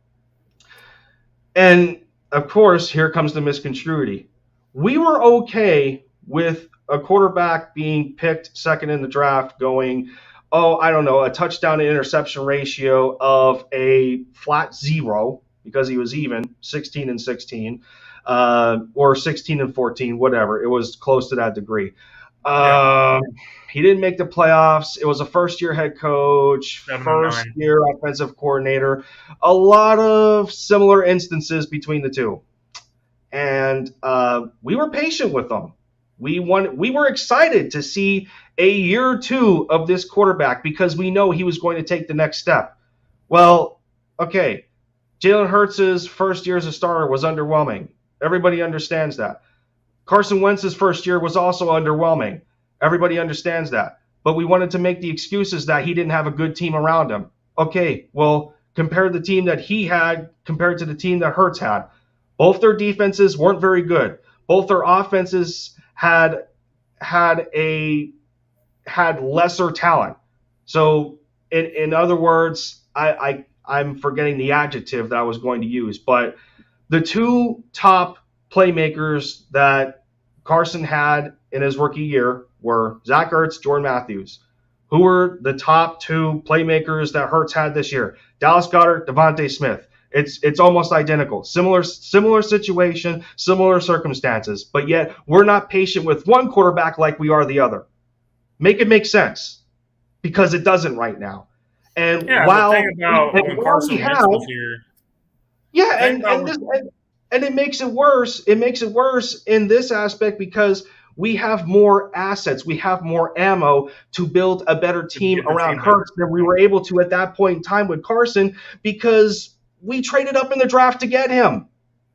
and of course, here comes the misconstruity. We were okay with a quarterback being picked second in the draft going, a touchdown to interception ratio of a flat 0 because he was even 16 and 16. Or 16 and 14, whatever. It was close to that degree. He didn't make the playoffs. It was a first-year head coach, first-year offensive coordinator. A lot of similar instances between the two. And we were patient with them. We were excited to see a year or two of this quarterback because we know he was going to take the next step. Well, okay, Jalen Hurts' first year as a starter was underwhelming. Everybody understands that. Carson Wentz's first year was also underwhelming. Everybody understands that. But we wanted to make the excuses that he didn't have a good team around him. Okay, well, compare the team that he had compared to the team that Hurts had. Both their defenses weren't very good. Both their offenses had lesser talent. So, in other words, I'm forgetting the adjective that I was going to use, but the two top playmakers that Carson had in his rookie year were Zach Ertz, Jordan Matthews. Who were the top two playmakers that Hurts had this year? Dallas Goedert, Devontae Smith. It's almost identical. Similar situation, similar circumstances, but yet we're not patient with one quarterback like we are the other. Make it make sense, because it doesn't right now. And Yeah, the while thing about when we Carson Wentz have, was here, yeah, the thing about and it makes it worse. It makes it worse in this aspect because we have more assets, we have more ammo to build a better team getting the around team better. Hurts than we were able to at that point in time with Carson, because we traded up in the draft to get him.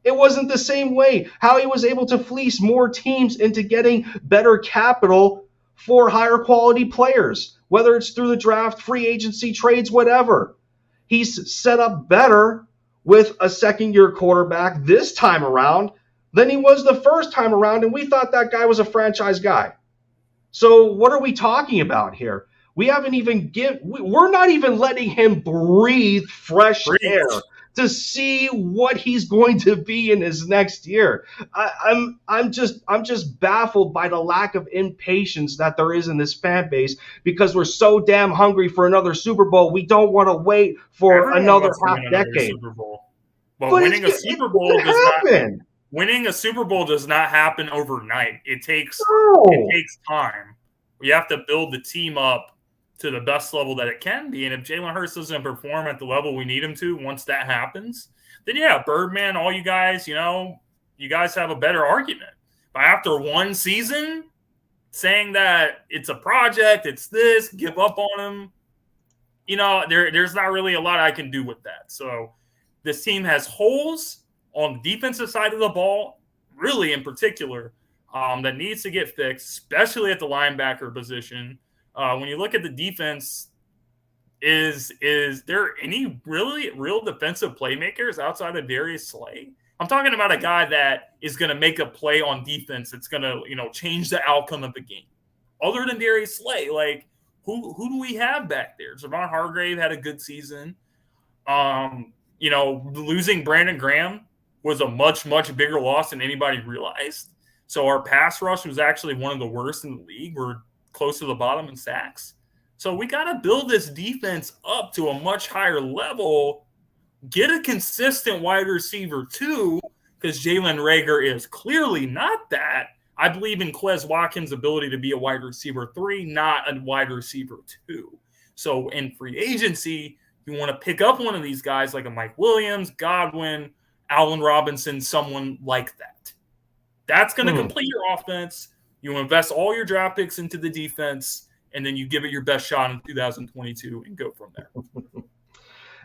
It wasn't the same way. How he was able to fleece more teams into getting better capital for higher quality players, whether it's through the draft, free agency, trades, whatever. He's set up better with a second-year quarterback this time around than he was the first time around, and we thought that guy was a franchise guy. So what are we talking about here? We're not even letting him breathe fresh air to see what he's going to be in his next year. I'm just baffled by the lack of impatience that there is in this fan base, because we're so damn hungry for another Super Bowl. We don't want to wait for Everyone another wants to half win another decade. Super Bowl. But Winning a Super Bowl does not happen overnight. It takes time. We have to build the team up to the best level that it can be. And if Jalen Hurts doesn't perform at the level we need him to, once that happens, then yeah, Birdman, all you guys, you guys have a better argument. But after one season, saying that it's a project, it's this, give up on him, there's not really a lot I can do with that. So this team has holes on the defensive side of the ball, really in particular, that needs to get fixed, especially at the linebacker position. When you look at the defense, is there any really real defensive playmakers outside of Darius Slay? I'm talking about a guy that is going to make a play on defense. It's going to, change the outcome of the game. Other than Darius Slay, like who do we have back there? Javon Hargrave had a good season. Losing Brandon Graham was a much, much bigger loss than anybody realized. So our pass rush was actually one of the worst in the league. We're close to the bottom in sacks. So we got to build this defense up to a much higher level. Get a consistent wide receiver too, because Jalen Reagor is clearly not that. I believe in Quez Watkins' ability to be a wide receiver 3, not a wide receiver 2. So in free agency, you want to pick up one of these guys like a Mike Williams, Godwin, Allen Robinson, someone like that. That's going to complete your offense. You invest all your draft picks into the defense, and then you give it your best shot in 2022 and go from there.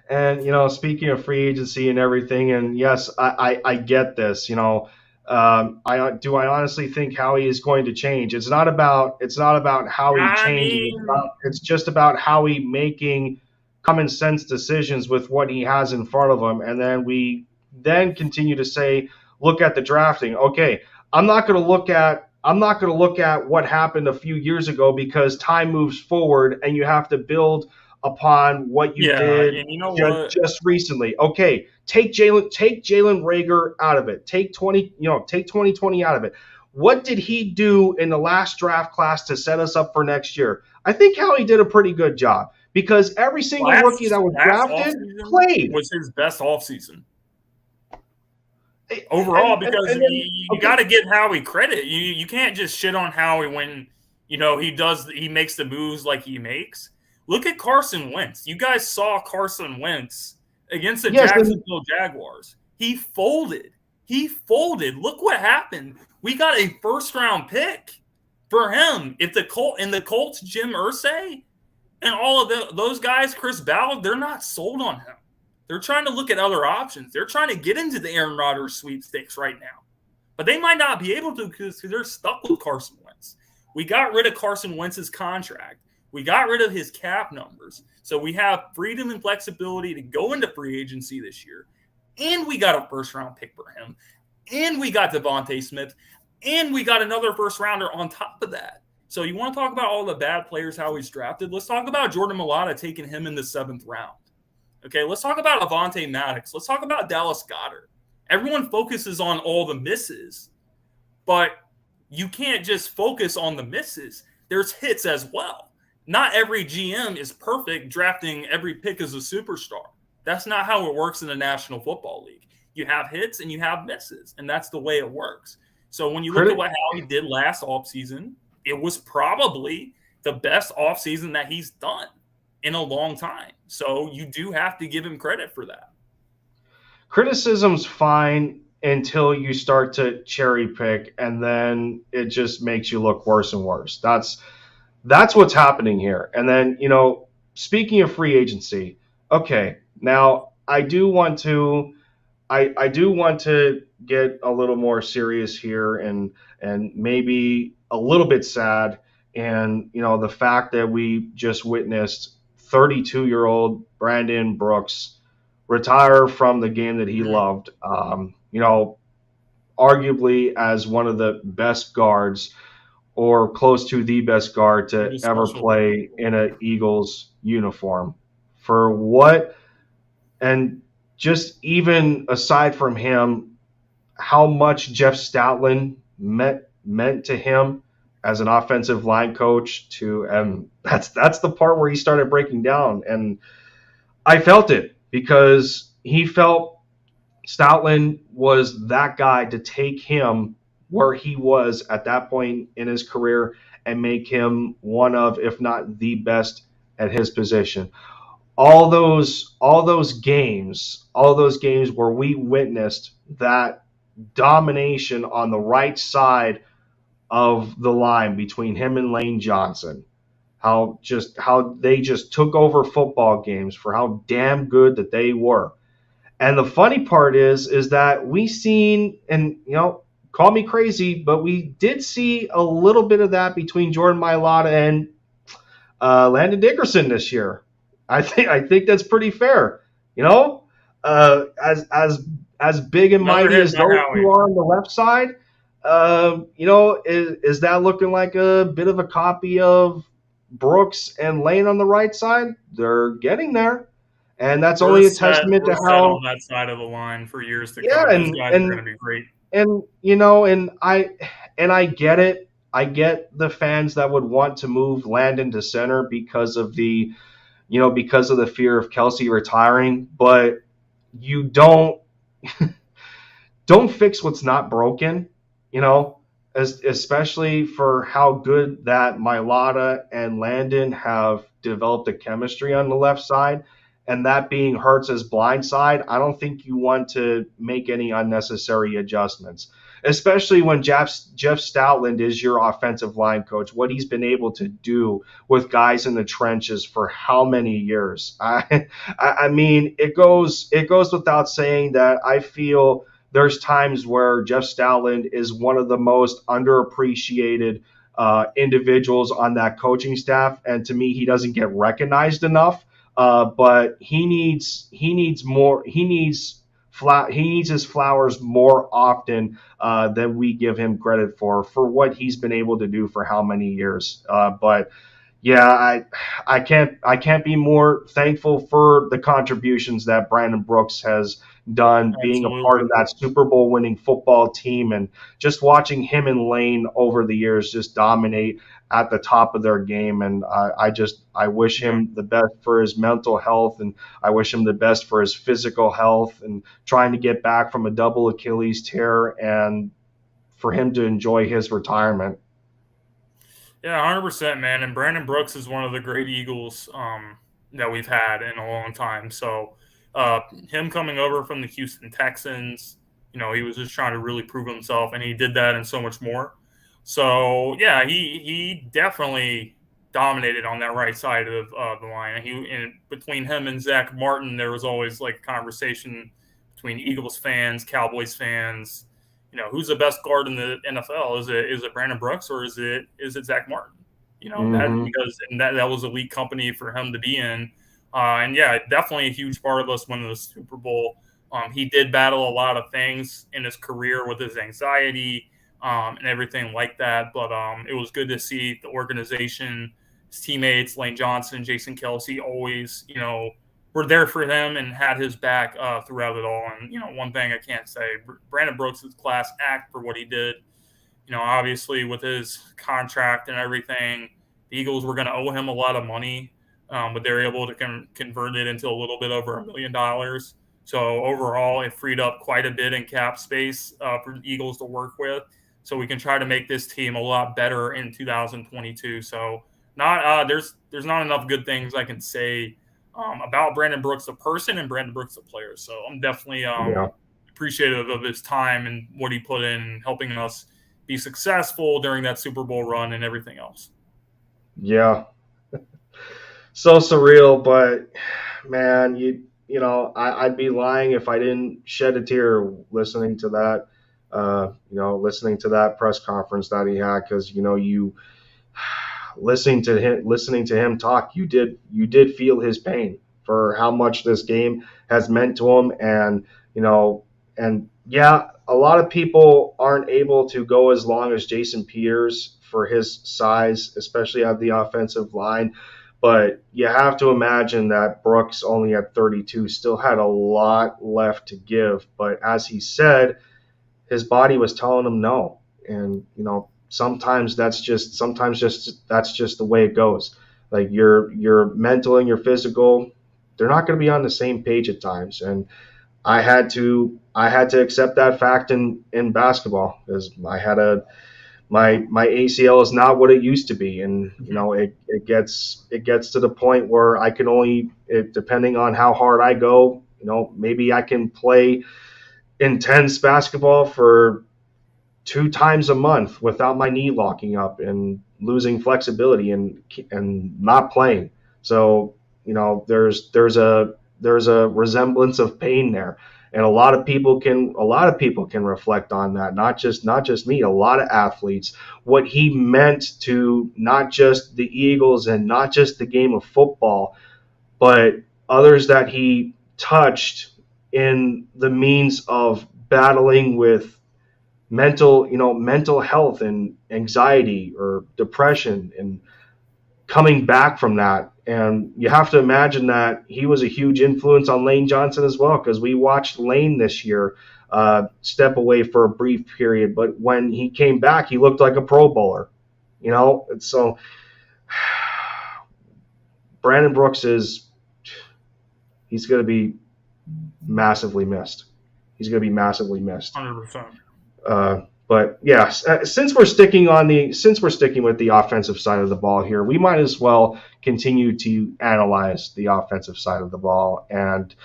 And, speaking of free agency and everything, and yes, I get this, I honestly think Howie is going to change. It's not about Howie changing. It's just about Howie making common sense decisions with what he has in front of him. And then we continue to say, look at the drafting. Okay, I'm not going to look at what happened a few years ago, because time moves forward and you have to build upon what you did just recently. Okay, take Jalen Reagor out of it. Take 2020 out of it. What did he do in the last draft class to set us up for next year? I think Howie did a pretty good job, because every single rookie that was drafted played. Was his best offseason overall, because you got to give Howie credit. You can't just shit on Howie when he makes the moves like he makes. Look at Carson Wentz. You guys saw Carson Wentz against the Jacksonville Jaguars. He folded. Look what happened. We got a first-round pick for him. If the Colts, Jim Irsay, and all of those guys, Chris Ballard, they're not sold on him. They're trying to look at other options. They're trying to get into the Aaron Rodgers sweepstakes right now. But they might not be able to, because they're stuck with Carson Wentz. We got rid of Carson Wentz's contract. We got rid of his cap numbers. So we have freedom and flexibility to go into free agency this year. And we got a first-round pick for him. And we got Devontae Smith. And we got another first-rounder on top of that. So you want to talk about all the bad players, how he's drafted? Let's talk about Jordan Mailata taking him in the 7th round. Okay, let's talk about Avonte Maddox. Let's talk about Dallas Goedert. Everyone focuses on all the misses, but you can't just focus on the misses. There's hits as well. Not every GM is perfect drafting every pick as a superstar. That's not how it works in the National Football League. You have hits and you have misses, and that's the way it works. So when you look at how he did last offseason, it was probably the best offseason that he's done in a long time. So you do have to give him credit for that. Criticism's fine until you start to cherry pick, and then it just makes you look worse and worse. That's what's happening here. And then, speaking of free agency, okay, now I do want to get a little more serious here and maybe a little bit sad. And the fact that we just witnessed 32-year-old Brandon Brooks retire from the game that he loved. Arguably as one of the best guards or close to the best guard to ever play in an Eagles uniform. For what, and just even aside from him, how much Jeff Stoutland meant to him as an offensive line coach and that's the part where he started breaking down. And I felt it because he felt Stoutland was that guy to take him where he was at that point in his career and make him one of, if not the best at his position. All those games where we witnessed that domination on the right side of the line between him and Lane Johnson, how they just took over football games for how damn good that they were. And the funny part is that we seen, and call me crazy, but we did see a little bit of that between Jordan Mailata and Landon Dickerson this year. I think that's pretty fair. As big and mighty as those two are on the left side, is that looking like a bit of a copy of Brooks and Lane on the right side? They're getting there. And that's only a testament to how on that side of the line for years to come. Those guys are going to be great. And I get it. I get the fans that would want to move Landon to center because of the fear of Kelsey retiring, but you don't fix what's not broken, especially for how good that Mailata and Landon have developed a chemistry on the left side. And that being Hurts' blind side, I don't think you want to make any unnecessary adjustments, especially when Jeff Stoutland is your offensive line coach, what he's been able to do with guys in the trenches for how many years. I mean, it goes without saying that I feel there's times where Jeff Stoutland is one of the most underappreciated individuals on that coaching staff. And to me, he doesn't get recognized enough. But he needs more. He needs his flowers more often than we give him credit for what he's been able to do for how many years. But yeah, I can't be more thankful for the contributions that Brandon Brooks has done, being a part of that Super Bowl winning football team, and just watching him and Lane over the years just dominate at the top of their game. And I wish him the best for his mental health, and I wish him the best for his physical health and trying to get back from a double Achilles tear and for him to enjoy his retirement. Yeah, 100%, man. And Brandon Brooks is one of the great Eagles that we've had in a long time. So him coming over from the Houston Texans, he was just trying to really prove himself, and he did that and so much more. So, yeah, he definitely dominated on that right side of the line. And between him and Zach Martin, there was always like a conversation between Eagles fans, Cowboys fans. Who's the best guard in the NFL? Is it Brandon Brooks or is it Zach Martin? That was elite company for him to be in. And yeah, definitely a huge part of us winning the Super Bowl. He did battle a lot of things in his career with his anxiety and everything like that. But it was good to see the organization, his teammates, Lane Johnson, Jason Kelsey, always, were there for him and had his back throughout it all. And, one thing I can't say, Brandon Brooks is class act for what he did. Obviously with his contract and everything, the Eagles were going to owe him a lot of money but they're able to convert it into a little bit over $1 million. So overall, it freed up quite a bit in cap space for the Eagles to work with. So we can try to make this team a lot better in 2022. So there's not enough good things I can say about Brandon Brooks, the person, and Brandon Brooks, the player. So I'm definitely appreciative of his time and what he put in helping us be successful during that Super Bowl run and everything else. Yeah. So surreal, but man, I'd be lying if I didn't shed a tear listening to that, listening to that press conference that he had, because you listening to him talk, you did feel his pain for how much this game has meant to him, and a lot of people aren't able to go as long as Jason Peters for his size, especially at the offensive line. But you have to imagine that Brooks, only at 32, still had a lot left to give. But as he said, his body was telling him no. And, sometimes that's just the way it goes. Like your mental and your physical, they're not going to be on the same page at times. And I had to accept that fact in basketball, because my ACL is not what it used to be, and it gets to the point where I can only, depending on how hard I go, maybe I can play intense basketball for 2 times a month without my knee locking up and losing flexibility and not playing. So there's a resemblance of pain there. And a lot of people can reflect on that, not just me, a lot of athletes, what he meant to not just the Eagles and not just the game of football, but others that he touched in the means of battling with mental health and anxiety or depression and coming back from that. And you have to imagine that he was a huge influence on Lane Johnson as well, because we watched Lane this year step away for a brief period. But when he came back, he looked like a Pro Bowler, And so Brandon Brooks he's going to be massively missed. 100%. But yes, since we're sticking with the offensive side of the ball here, we might as well continue to analyze the offensive side of the ball. And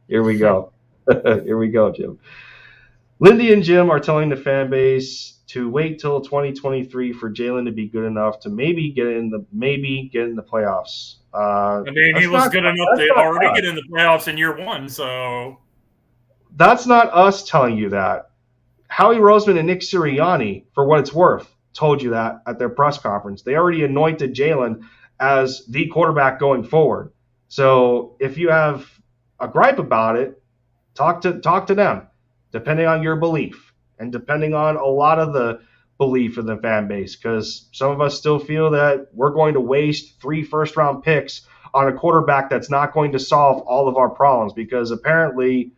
here we go. Here we go, Jim. Lindy and Jim are telling the fan base to wait till 2023 for Jalen to be good enough to maybe get in the playoffs. He was good enough to already get in the playoffs in year 1, so that's not us telling you that. Howie Roseman and Nick Sirianni, for what it's worth, told you that at their press conference. They already anointed Jalen as the quarterback going forward. So if you have a gripe about it, talk to them, depending on your belief and depending on a lot of the belief of the fan base, because some of us still feel that we're going to waste 3 first-round picks on a quarterback that's not going to solve all of our problems, because apparently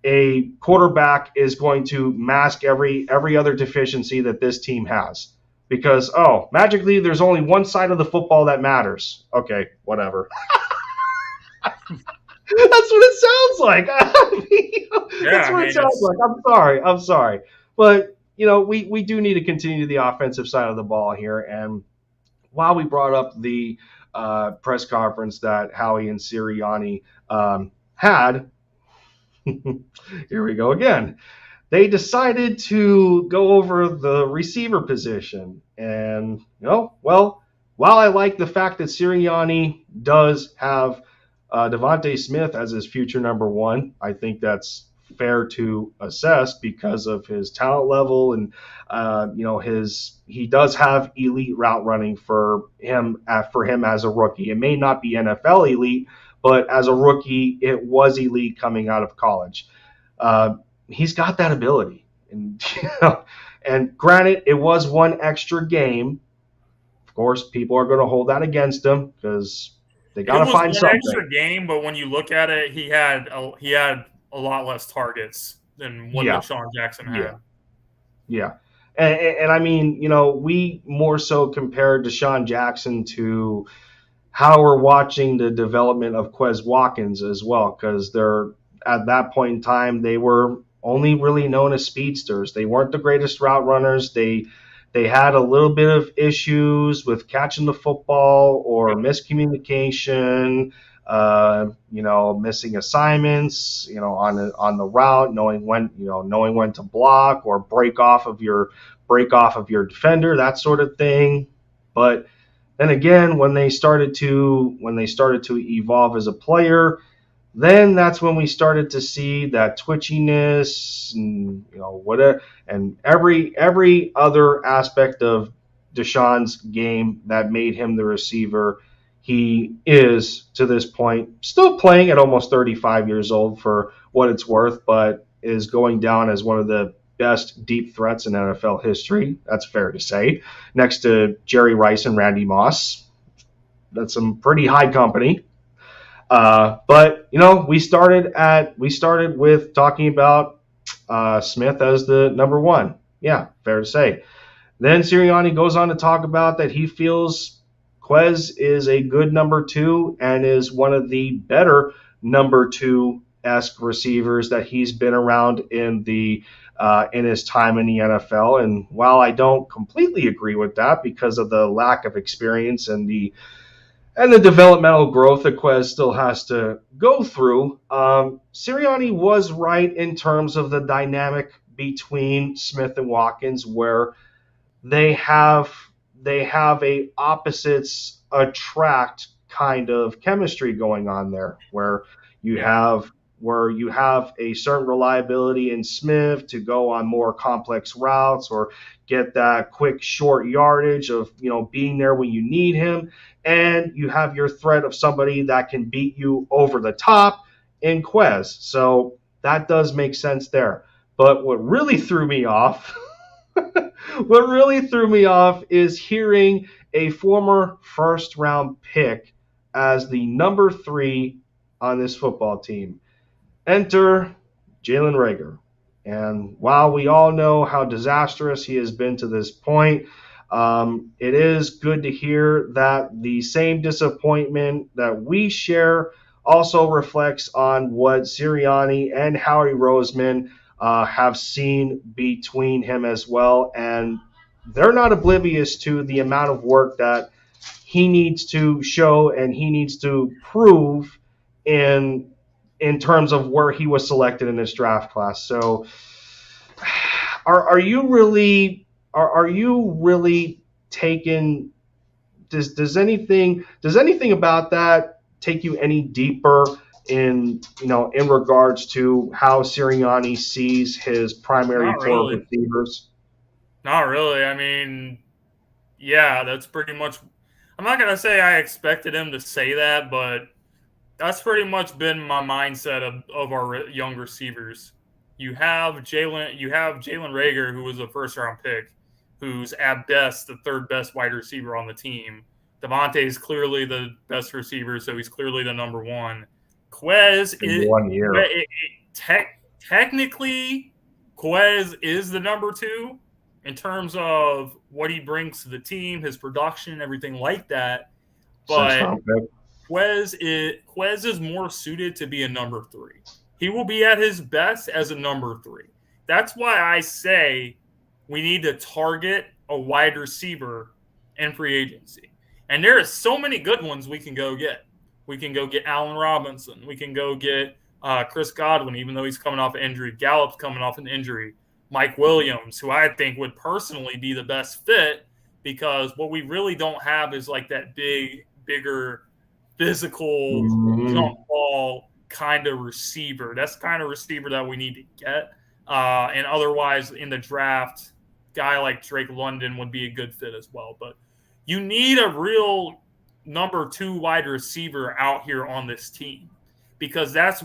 a quarterback is going to mask every other deficiency that this team has, because magically there's only one side of the football that matters. Okay, whatever. That's what it sounds like. That's what it sounds like. I'm sorry, but we do need to continue the offensive side of the ball here. And while we brought up the press conference that Howie and Sirianni had. Here we go again. They decided to go over the receiver position. And, while I like the fact that Sirianni does have Devontae Smith as his future number 1, I think that's fair to assess because of his talent level. And, he does have elite route running for him as a rookie. It may not be NFL elite, but as a rookie, it was elite coming out of college. He's got that ability. And, and granted, it was 1 extra game. Of course, people are going to hold that against him because they got to find something. It was 1 extra game, but when you look at it, he had a lot less targets than what Deshaun Jackson had. Yeah. And I mean, we more so compared Deshaun Jackson to how we're watching the development of Quez Watkins as well, because they're at that point in time they were only really known as speedsters. They weren't the greatest route runners. They had a little bit of issues with catching the football or miscommunication, missing assignments, on the route, knowing when to block or break off of your defender, that sort of thing. But then again, when they started to evolve as a player, then that's when we started to see that twitchiness and whatever, and every other aspect of Deshaun's game that made him the receiver he is to this point, still playing at almost 35 years old for what it's worth, but is going down as one of the best deep threats in NFL history. That's fair to say. Next to Jerry Rice and Randy Moss. That's some pretty high company. But we started with talking about Smith as the number one. Yeah, fair to say. Then Sirianni goes on to talk about that he feels Quez is a good number two and is one of the better number two-esque receivers that he's been around in his time in the NFL. And while I don't completely agree with that because of the lack of experience and the developmental growth that Quez still has to go through, Sirianni was right in terms of the dynamic between Smith and Watkins, where they have a opposites attract kind of chemistry going on there, where you have a certain reliability in Smith to go on more complex routes or get that quick short yardage of being there when you need him, and you have your threat of somebody that can beat you over the top in Quez. So that does make sense there. But what really threw me off is hearing a former first round pick as the number 3 on this football team. Enter Jalen Reagor. And while we all know how disastrous he has been to this point, it is good to hear that the same disappointment that we share also reflects on what Sirianni and Howie Roseman have seen between him as well. And they're not oblivious to the amount of work that he needs to show and he needs to prove in terms of where he was selected in this draft class. So are you really taking does anything about that take you any deeper in regards to how Sirianni sees his primary core receivers? Not really. I mean, yeah, that's pretty much. I'm not gonna say I expected him to say that, but that's pretty much been my mindset of our young receivers. You have Jalen Reagor, who was a first round pick, who's at best the third best wide receiver on the team. Devontae is clearly the best receiver, so he's clearly the number one. Quez is 1 year. Technically, Quez is the number 2 in terms of what he brings to the team, his production, everything like that. But Quez is more suited to be a number 3. He will be at his best as a number 3. That's why I say we need to target a wide receiver in free agency. And there are so many good ones we can go get. We can go get Allen Robinson. We can go get Chris Godwin, even though he's coming off an injury. Gallup's coming off an injury. Mike Williams, who I think would personally be the best fit, because what we really don't have is like that bigger physical jump ball kind of receiver. That's the kind of receiver that we need to get. And otherwise, in the draft, guy like Drake London would be a good fit as well. But you need a real number 2 wide receiver out here on this team, because that's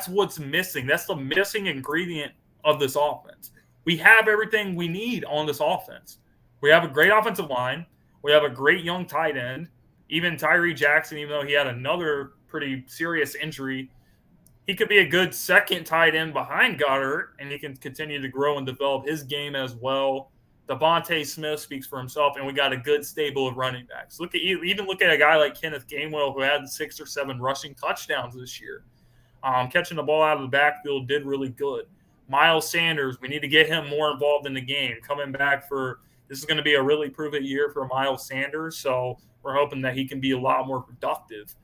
what's missing. That's the missing ingredient of this offense. We have everything we need on this offense. We have a great offensive line. We have a great young tight end. Even Tyree Jackson, even though he had another pretty serious injury, he could be a good second tight end behind Goddard, and he can continue to grow and develop his game as well. Devontae Smith speaks for himself, and we got a good stable of running backs. Look at a guy like Kenneth Gainwell, who had 6 or 7 rushing touchdowns this year. Catching the ball out of the backfield did really good. Miles Sanders, we need to get him more involved in the game. Coming back this is going to be a really prove-it year for Miles Sanders, so we're hoping that he can be a lot more productive.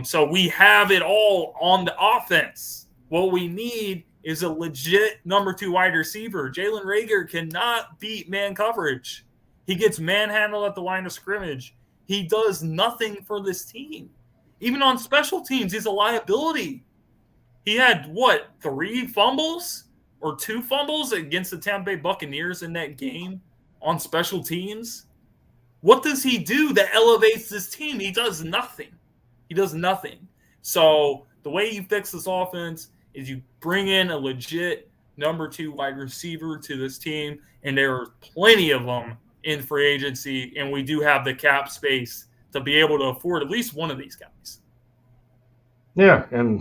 So we have it all on the offense. What we need is a legit number 2 wide receiver. Jalen Reagor cannot beat man coverage. He gets manhandled at the line of scrimmage. He does nothing for this team. Even on special teams, he's a liability. He had, 3 fumbles or 2 fumbles against the Tampa Bay Buccaneers in that game on special teams? What does he do that elevates this team? He does nothing. So the way you fix this offense is you bring in a legit number 2 wide receiver to this team, and there are plenty of them in free agency, and we do have the cap space to be able to afford at least one of these guys. Yeah, and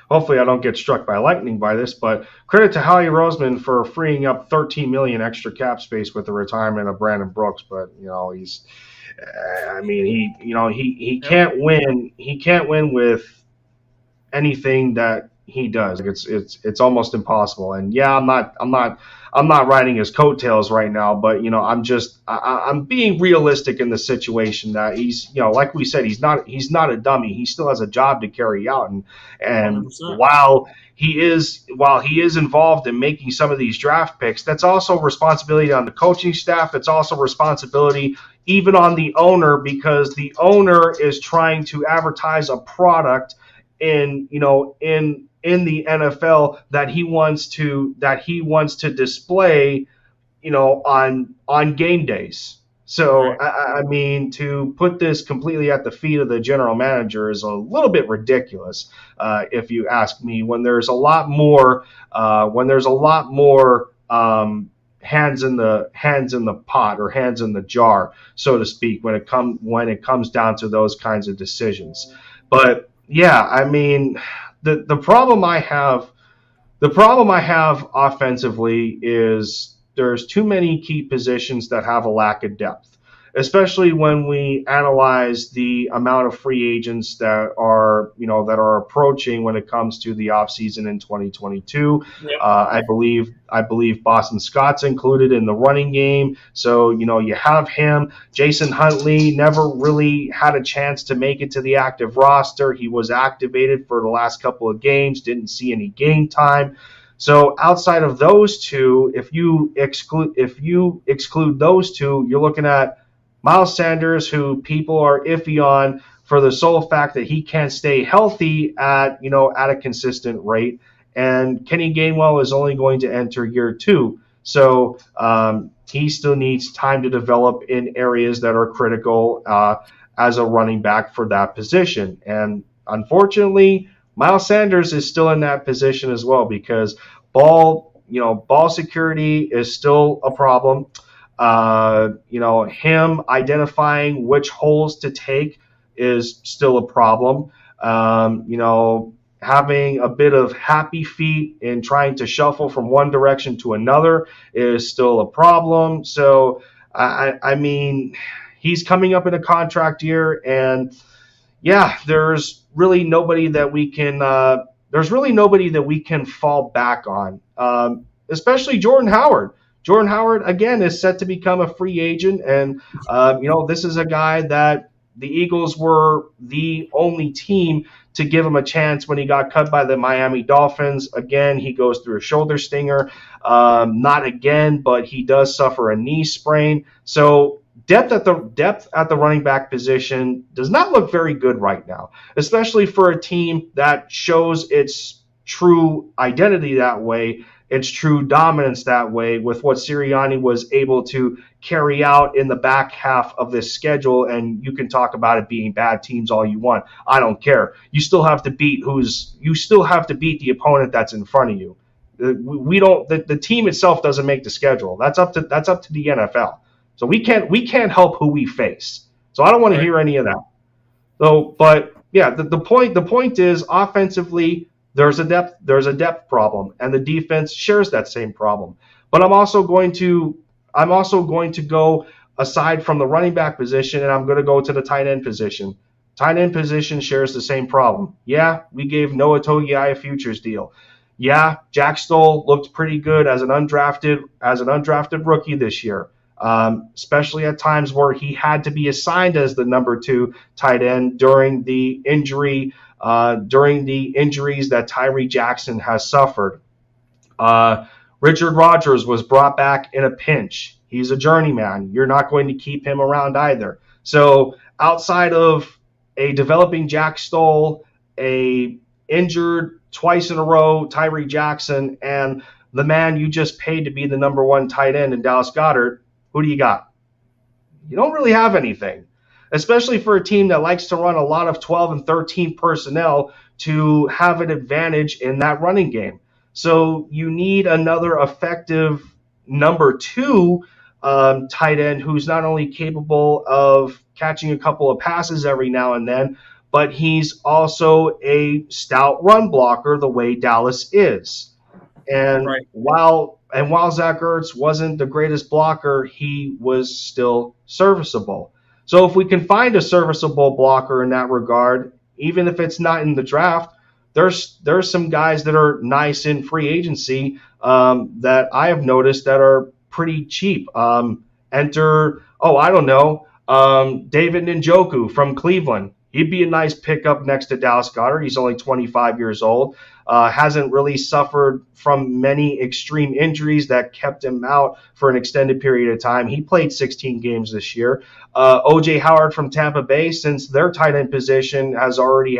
hopefully I don't get struck by lightning by this, but credit to Howie Roseman for freeing up $13 million extra cap space with the retirement of Brandon Brooks. But he can't win. He can't win with anything that he does. It's almost impossible. And yeah, I'm not riding his coattails right now, but I'm being realistic in the situation that he's, like we said, he's not a dummy. He still has a job to carry out, and 100%. while he is involved in making some of these draft picks, that's also responsibility on the coaching staff. It's also responsibility even on the owner, because the owner is trying to advertise a product in the NFL that he wants to display, on game days. So, right. To put this completely at the feet of the general manager is a little bit ridiculous, if you ask me. When there's a lot more, hands in the pot or hands in the jar, so to speak, when it comes down to those kinds of decisions. But yeah, the problem I have offensively is there's too many key positions that have a lack of depth, especially when we analyze the amount of free agents that are approaching when it comes to the offseason in 2022. Yep. I believe Boston Scott's included in the running game. So, you have him. Jason Huntley never really had a chance to make it to the active roster. He was activated for the last couple of games, didn't see any game time. So outside of those two, if you exclude those two, you're looking at Miles Sanders, who people are iffy on for the sole fact that he can't stay healthy at a consistent rate. And Kenny Gainwell is only going to enter year 2. So he still needs time to develop in areas that are critical as a running back for that position. And unfortunately, Miles Sanders is still in that position as well, because ball security is still a problem. Him identifying which holes to take is still a problem. Having a bit of happy feet in trying to shuffle from one direction to another is still a problem. So, he's coming up in a contract year, and yeah, there's really nobody that we can fall back on, especially Jordan Howard. Jordan Howard, again, is set to become a free agent, and this is a guy that the Eagles were the only team to give him a chance when he got cut by the Miami Dolphins. Again, he goes through a shoulder stinger. Not again, but he does suffer a knee sprain. So depth at the running back position does not look very good right now, especially for a team that shows its true identity that way, its true dominance that way, with what Sirianni was able to carry out in the back half of this schedule. And you can talk about it being bad teams all you want. I don't care. You still have to beat the opponent that's in front of you. The team itself doesn't make the schedule. That's up to the NFL. So we can't help who we face. So I don't want to hear any of that. So, but yeah, the point is, offensively, there's a depth problem, and the defense shares that same problem. But I'm also going to go aside from the running back position, and I'm going to go to the tight end position. Tight end position shares the same problem. Yeah, we gave Noah Togiai a futures deal. Yeah, Jack Stoll looked pretty good as an undrafted rookie this year, especially at times where he had to be assigned as the number 2 tight end during the injuries that Tyree Jackson has suffered. Richard Rodgers was brought back in a pinch. He's a journeyman. You're not going to keep him around either. So outside of a developing Jack Stoll, a injured twice in a row Tyree Jackson, and the man you just paid to be the number 1 tight end in Dallas Goedert, who do you got? You don't really have anything, especially for a team that likes to run a lot of 12 and 13 personnel to have an advantage in that running game. So you need another effective number 2 tight end who's not only capable of catching a couple of passes every now and then, but he's also a stout run blocker the way Dallas is. And Right. while Zach Ertz wasn't the greatest blocker, he was still serviceable. So if we can find a serviceable blocker in that regard, even if it's not in the draft, there's some guys that are nice in free agency that I have noticed that are pretty cheap. David Njoku from Cleveland. He'd be a nice pickup next to Dallas Goedert. He's only 25 years old. Hasn't really suffered from many extreme injuries that kept him out for an extended period of time. He played 16 games this year. O.J. Howard from Tampa Bay, since their tight end position is already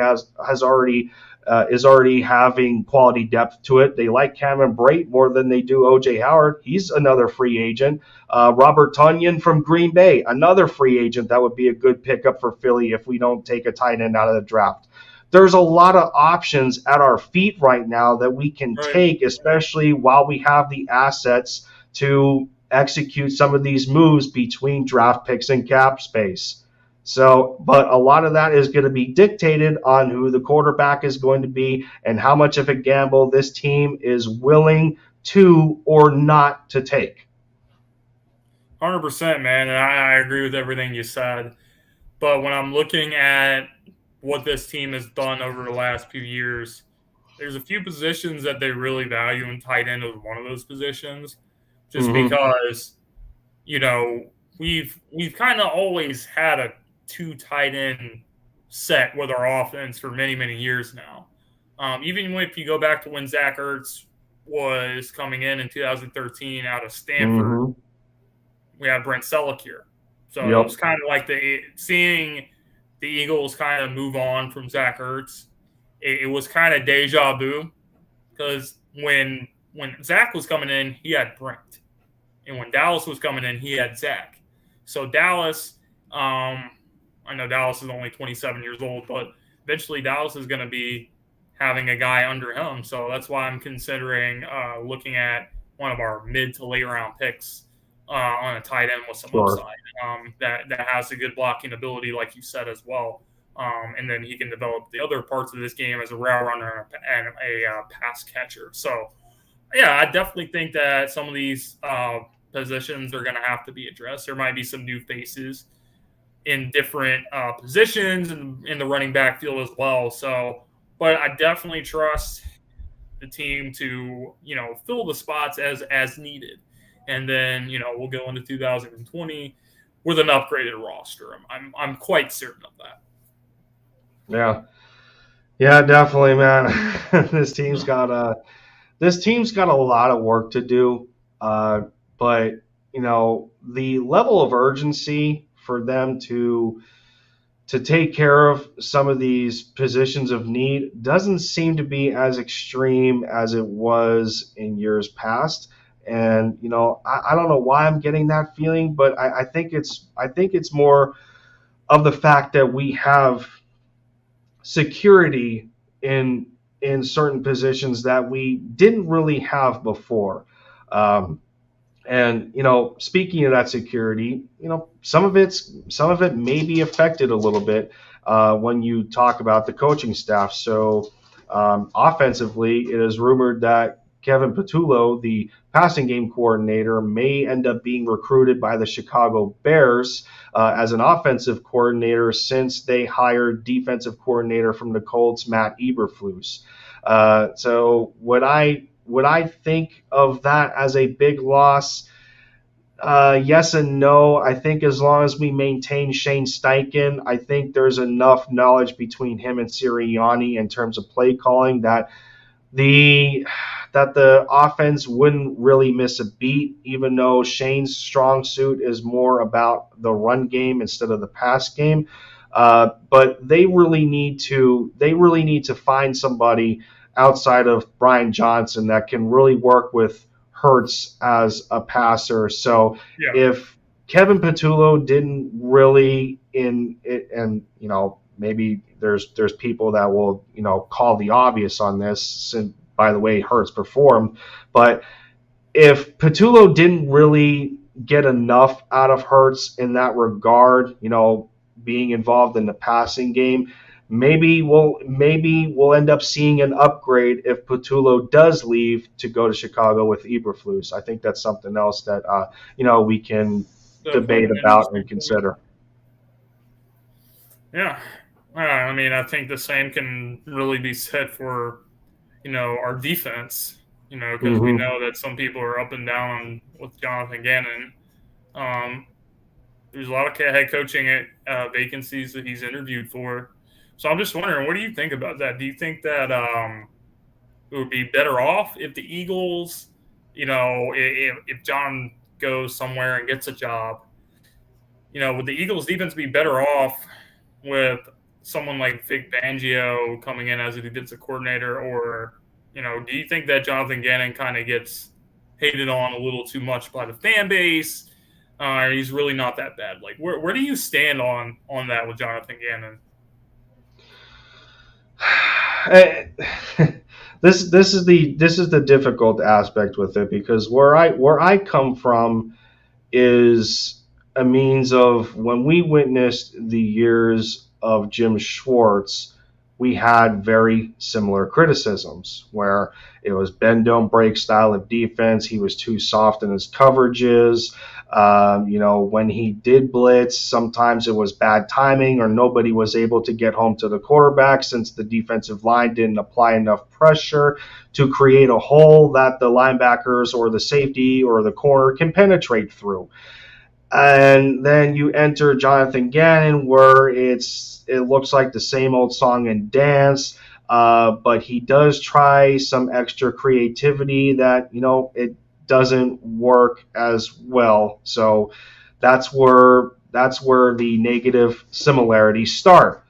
having quality depth to it. They like Cameron Brate more than they do O.J. Howard. He's another free agent. Robert Tonyan from Green Bay, another free agent that would be a good pickup for Philly if we don't take a tight end out of the draft. There's a lot of options at our feet right now that we can take, especially while we have the assets to execute some of these moves between draft picks and cap space. So, but a lot of that is going to be dictated on who the quarterback is going to be and how much of a gamble this team is willing to or not to take. 100%, man, and I agree with everything you said. But when I'm looking at what this team has done over the last few years, there's a few positions that they really value, and tight end is one of those positions. Just because, we've kind of always had a 2 tight end set with our offense for many, many years now. Even if you go back to when Zach Ertz was coming in 2013 out of Stanford, we had Brent Selleck here. So it was kind of like seeing the Eagles kind of move on from Zach Ertz. It was kind of deja vu because when Zach was coming in, he had Brent. And when Dallas was coming in, he had Zach. So Dallas, I know Dallas is only 27 years old, but eventually Dallas is going to be having a guy under him. So that's why I'm considering looking at one of our mid to late round picks on a tight end with some upside that has a good blocking ability, like you said, as well. And then he can develop the other parts of this game as a route runner and a pass catcher. So, yeah, I definitely think that some of these positions are going to have to be addressed. There might be some new faces in different positions in the running back field as well. So, but I definitely trust the team to, fill the spots as needed. And then, we'll go into 2020 with an upgraded roster. I'm quite certain of that. Yeah, definitely, man. This team's got a lot of work to do. But the level of urgency for them to take care of some of these positions of need doesn't seem to be as extreme as it was in years past. And I don't know why I'm getting that feeling, but I think it's more of the fact that we have security in certain positions that we didn't really have before. And speaking of that security, some of it may be affected a little bit when you talk about the coaching staff. So offensively, it is rumored that Kevin Patullo, the passing game coordinator, may end up being recruited by the Chicago Bears as an offensive coordinator since they hired defensive coordinator from the Colts, Matt Eberflus. So would I think of that as a big loss? Yes and no. I think as long as we maintain Shane Steichen, I think there's enough knowledge between him and Sirianni in terms of play calling that the offense wouldn't really miss a beat, even though Shane's strong suit is more about the run game instead of the pass game. But they really need to find somebody outside of Brian Johnson that can really work with Hurts as a passer. So if Kevin Patullo didn't really and maybe there's people that will call the obvious on this, since by the way Hurts performed, but if Patullo didn't really get enough out of Hurts in that regard, being involved in the passing game, maybe we'll end up seeing an upgrade if Patullo does leave to go to Chicago with Eberflus. I think that's something else that we can debate about and consider. Yeah. I mean, I think the same can really be said for our defense, because we know that some people are up and down with Jonathan Gannon. There's a lot of head coaching vacancies that he's interviewed for. So I'm just wondering, what do you think about that? Do you think that it would be better off if the Eagles, if John goes somewhere and gets a job, would the Eagles defense be better off with someone like Vic Fangio coming in as a defensive coordinator, or, do you think that Jonathan Gannon kind of gets hated on a little too much by the fan base? He's really not that bad. Like, where do you stand on that with Jonathan Gannon? This is the difficult aspect with it, because where I come from is a means of when we witnessed the years of Jim Schwartz, we had very similar criticisms where it was bend don't break style of defense. He was too soft in his coverages. When he did blitz, sometimes it was bad timing or nobody was able to get home to the quarterback since the defensive line didn't apply enough pressure to create a hole that the linebackers or the safety or the corner can penetrate through. And then you enter Jonathan Gannon, where it looks like the same old song and dance, but he does try some extra creativity that it doesn't work as well. So that's where the negative similarities start.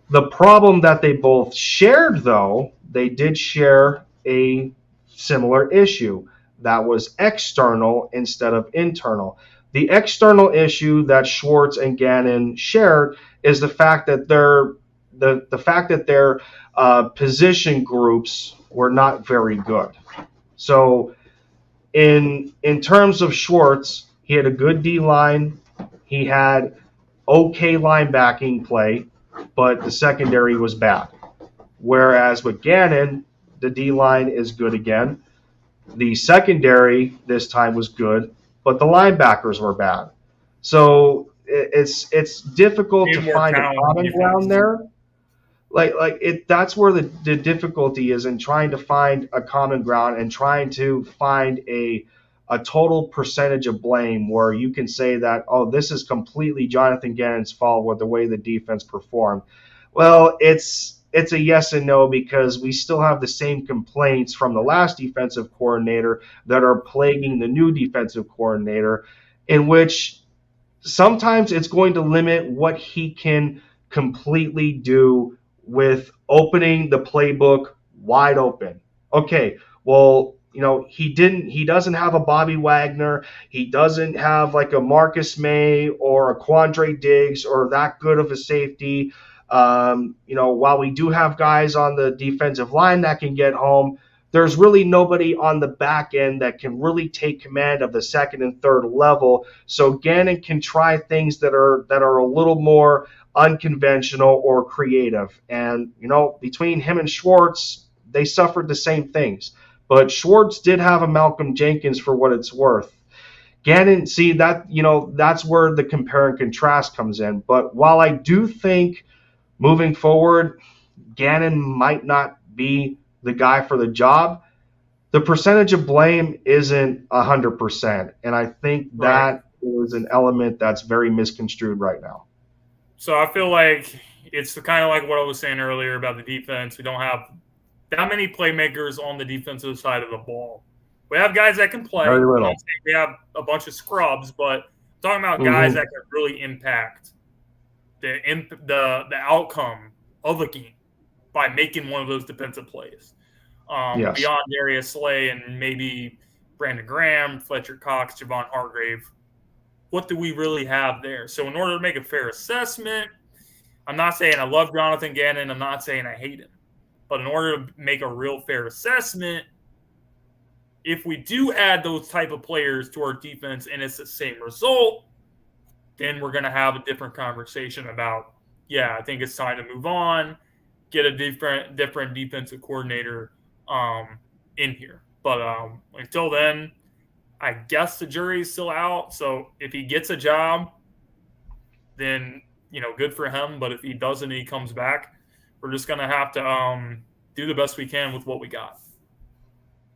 The problem that they both shared, though, they did share a similar issue that was external instead of internal. The external issue that Schwartz and Gannon shared is the fact that their position groups were not very good. So in terms of Schwartz, he had a good D-line. He had okay linebacking play, but the secondary was bad. Whereas with Gannon, the D-line is good again. The secondary this time was good, but the linebackers were bad. So it's difficult to find a common ground there. That's where the difficulty is in trying to find a common ground and trying to find a total percentage of blame where you can say that, oh, this is completely Jonathan Gannon's fault with the way the defense performed. Well, it's a yes and no, because we still have the same complaints from the last defensive coordinator that are plaguing the new defensive coordinator, in which sometimes it's going to limit what he can completely do with opening the playbook wide open. Okay, well, he doesn't have a Bobby Wagner. He doesn't have like a Marcus May or a Quandre Diggs or that good of a safety. While we do have guys on the defensive line that can get home, there's really nobody on the back end that can really take command of the second and third level. So Gannon can try things that are a little more unconventional or creative. And, between him and Schwartz, they suffered the same things. But Schwartz did have a Malcolm Jenkins for what it's worth. Gannon, see that, that's where the compare and contrast comes in. But while I do think moving forward, Gannon might not be the guy for the job, the percentage of blame isn't 100%. And I think that is an element that's very misconstrued right now. So I feel like it's kind of like what I was saying earlier about the defense. We don't have that many playmakers on the defensive side of the ball. We have guys that can play. Very little. We have a bunch of scrubs, but talking about guys that can really impact the outcome of a game by making one of those defensive plays. Yes. Beyond Darius Slay and maybe Brandon Graham, Fletcher Cox, Javon Hargrave, what do we really have there? So in order to make a fair assessment, I'm not saying I love Jonathan Gannon. I'm not saying I hate him. But in order to make a real fair assessment, if we do add those type of players to our defense and it's the same result, then we're going to have a different conversation about, I think it's time to move on, get a different defensive coordinator in here. But until then, I guess the jury's still out. So if he gets a job, then, good for him. But if he doesn't and he comes back, we're just going to have to do the best we can with what we got.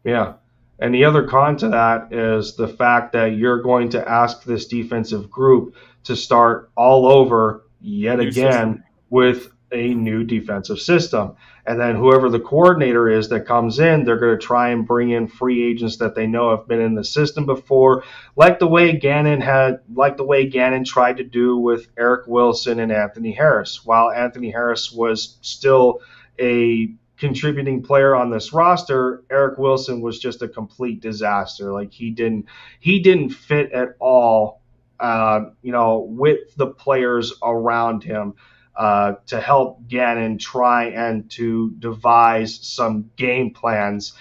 Yeah. And the other con to that is the fact that you're going to ask this defensive group to start all over yet again with a new defensive system. And then whoever the coordinator is that comes in, they're going to try and bring in free agents that they know have been in the system before, like the way Gannon tried to do with Eric Wilson and Anthony Harris. While Anthony Harris was still a contributing player on this roster, Eric Wilson was just a complete disaster. Like he didn't fit at all, with the players around him to help Gannon try and to devise some game plans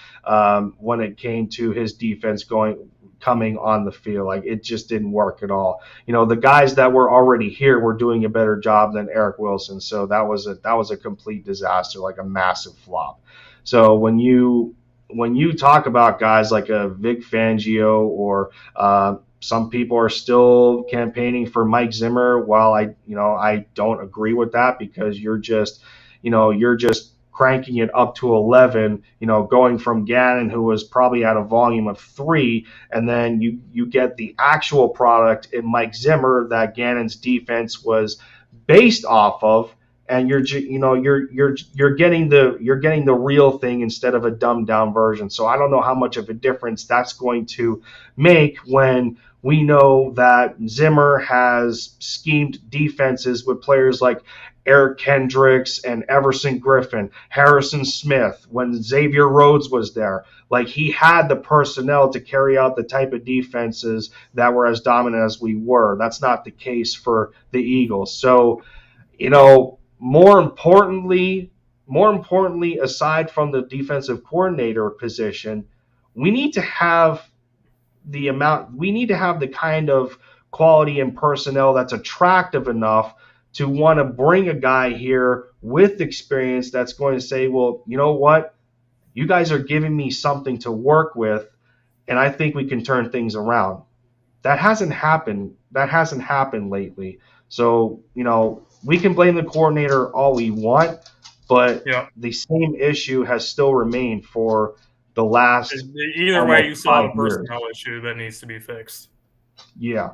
when it came to his defense coming on the field. Like it just didn't work at all. The guys that were already here were doing a better job than Eric Wilson. So that was a complete disaster, like a massive flop. So when you talk about guys like a Vic Fangio or some people are still campaigning for Mike Zimmer, while I don't agree with that, because you're just cranking it up to 11, going from Gannon, who was probably at a volume of 3, and then you get the actual product in Mike Zimmer that Gannon's defense was based off of, and you're getting the real thing instead of a dumbed down version. So I don't know how much of a difference that's going to make when we know that Zimmer has schemed defenses with players like Eric Kendricks and Everson Griffin, Harrison Smith, when Xavier Rhodes was there. Like he had the personnel to carry out the type of defenses that were as dominant as we were. That's not the case for the Eagles. So, more importantly, aside from the defensive coordinator position, we need to have the kind of quality and personnel that's attractive enough to want to bring a guy here with experience that's going to say, well, you know what? You guys are giving me something to work with, and I think we can turn things around. That hasn't happened. That hasn't happened lately. So, we can blame the coordinator all we want, but the same issue has still remained for the last either way, you still have a personnel issue that needs to be fixed. Yeah.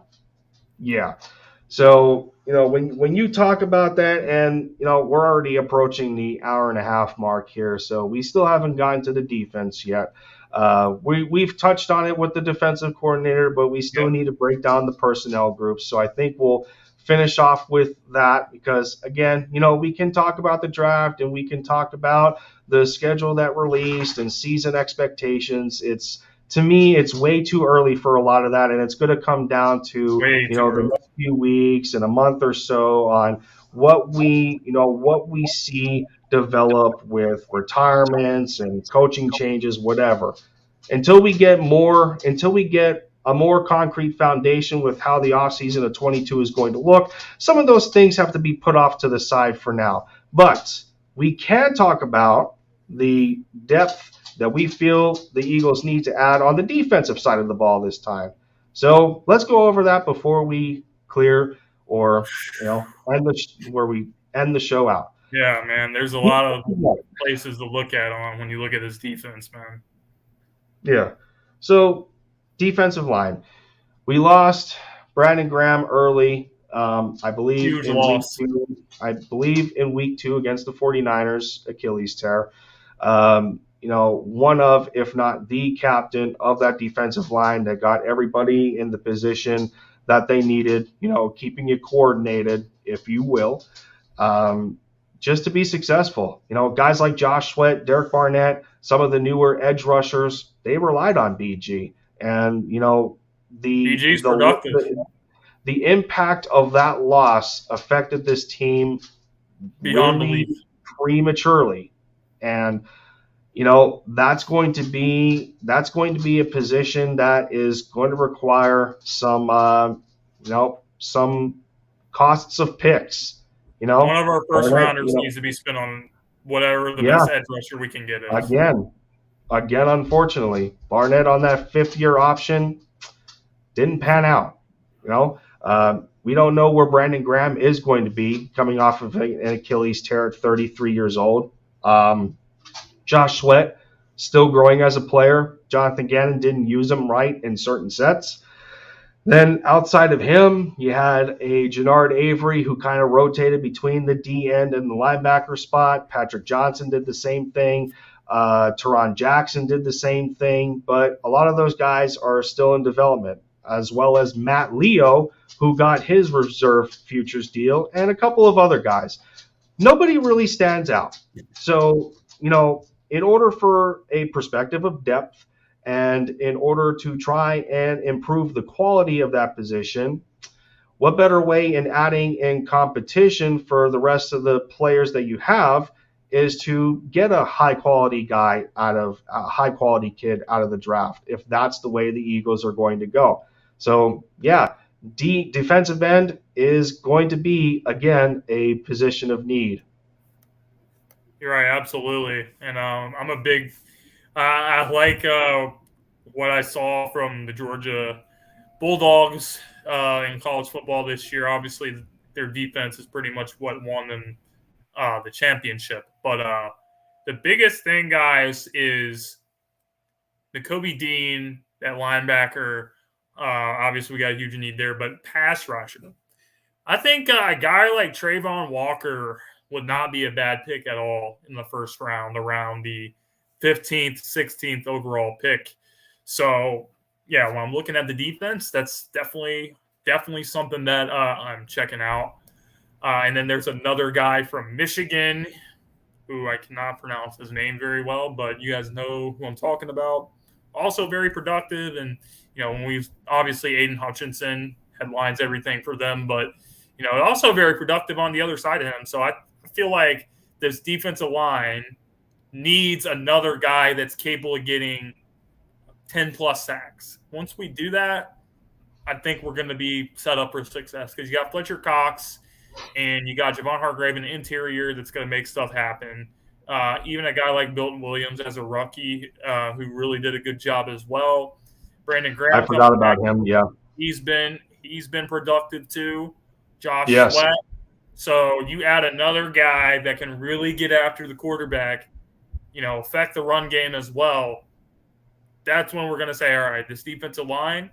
So, when you talk about that, and, we're already approaching the hour and a half mark here, so we still haven't gotten to the defense yet. We've touched on it with the defensive coordinator, but we still need to break down the personnel groups. So I think we'll finish off with that because, again, we can talk about the draft and we can talk about the schedule that released and season expectations. To me, it's way too early for a lot of that, and it's going to come down to the next few weeks and a month or so on what we see develop with retirements and coaching changes, whatever. Until we get a more concrete foundation with how the offseason of 22 is going to look, some of those things have to be put off to the side for now. But we can talk about the depth that we feel the Eagles need to add on the defensive side of the ball this time. So let's go over that before we clear or where we end the show out. Yeah, man. There's a lot of places to look at on when you look at this defense, man. Yeah. So defensive line, we lost Brandon Graham early. I believe in week 2 against the 49ers, Achilles tear. One of, if not the captain of that defensive line that got everybody in the position that they needed, keeping it coordinated, if you will, just to be successful. Guys like Josh Sweat, Derek Barnett, some of the newer edge rushers, they relied on BG. And, BG's productive. The impact of that loss affected this team beyond belief prematurely. And that's going to be a position that is going to require some costs of picks. One of our first rounders needs to be spent on whatever the best edge rusher we can get is. Again, unfortunately, Barnett on that 5th-year option didn't pan out. We don't know where Brandon Graham is going to be coming off of an Achilles tear at 33 years old. Josh Sweat still growing as a player. Jonathan Gannon didn't use him right in certain sets. Then outside of him, you had a Jannard Avery who kind of rotated between the D end and the linebacker spot. Patrick Johnson did the same thing. Teron Jackson did the same thing. But a lot of those guys are still in development, as well as Matt Leo, who got his reserve futures deal, and a couple of other guys. Nobody really stands out. So, in order for a perspective of depth and in order to try and improve the quality of that position, what better way in adding in competition for the rest of the players that you have is to get a high-quality kid out of the draft, if that's the way the Eagles are going to go. So, yeah, defensive end is going to be, again, a position of need. You're right, absolutely. And I'm a big I like what I saw from the Georgia Bulldogs in college football this year. Obviously, their defense is pretty much what won them the championship. But the biggest thing, guys, is Nakobe Dean, that linebacker. Obviously, we got a huge need there, but pass rusher. I think a guy like Trayvon Walker would not be a bad pick at all in the first round, around the 15th, 16th overall pick. So, yeah, when I'm looking at the defense, that's definitely something that I'm checking out. And then there's another guy from Michigan who I cannot pronounce his name very well, but you guys know who I'm talking about. Also very productive. And, when we've obviously Aiden Hutchinson headlines everything for them, but, also very productive on the other side of him. So I feel like this defensive line needs another guy that's capable of getting 10-plus sacks. Once we do that, I think we're going to be set up for success because you got Fletcher Cox and you got Javon Hargrave in the interior that's going to make stuff happen. Even a guy like Milton Williams as a rookie who really did a good job as well. Brandon Graham. I forgot about him, yeah. He's been productive too. Josh yes. Sweat. So you add another guy that can really get after the quarterback, affect the run game as well. That's when we're going to say, all right, this defensive line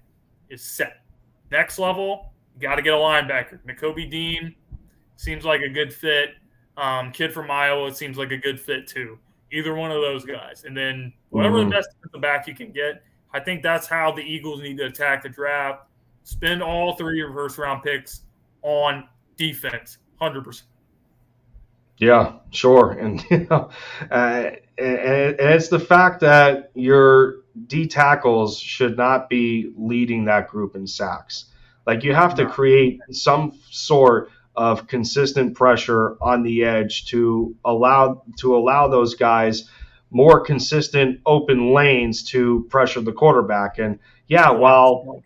is set. Next level, you got to get a linebacker. Nakobe Dean seems like a good fit. Kid from Iowa seems like a good fit too. Either one of those guys. And then whatever the best defensive back you can get, I think that's how the Eagles need to attack the draft. Spend all 3 of your first-round picks on defense, 100%. Yeah, sure. And, and it's the fact that your D tackles should not be leading that group in sacks. Like, you have to create some sort of consistent pressure on the edge to allow those guys more consistent open lanes to pressure the quarterback. And while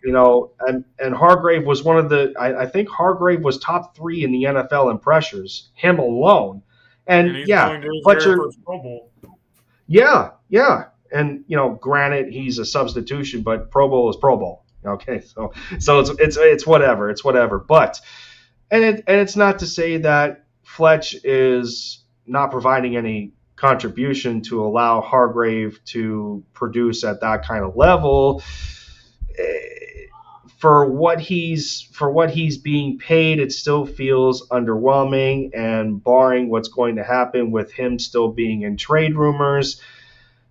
and Hargrave was one of the I think Hargrave was top 3 in the NFL in pressures, him alone. And Fletcher. Yeah. and granted he's a substitution, but Pro Bowl is Pro Bowl. Okay, so it's whatever. But it's not to say that Fletch is not providing any contribution to allow Hargrave to produce at that kind of level. For what he's being paid, it still feels underwhelming, and barring what's going to happen with him still being in trade rumors,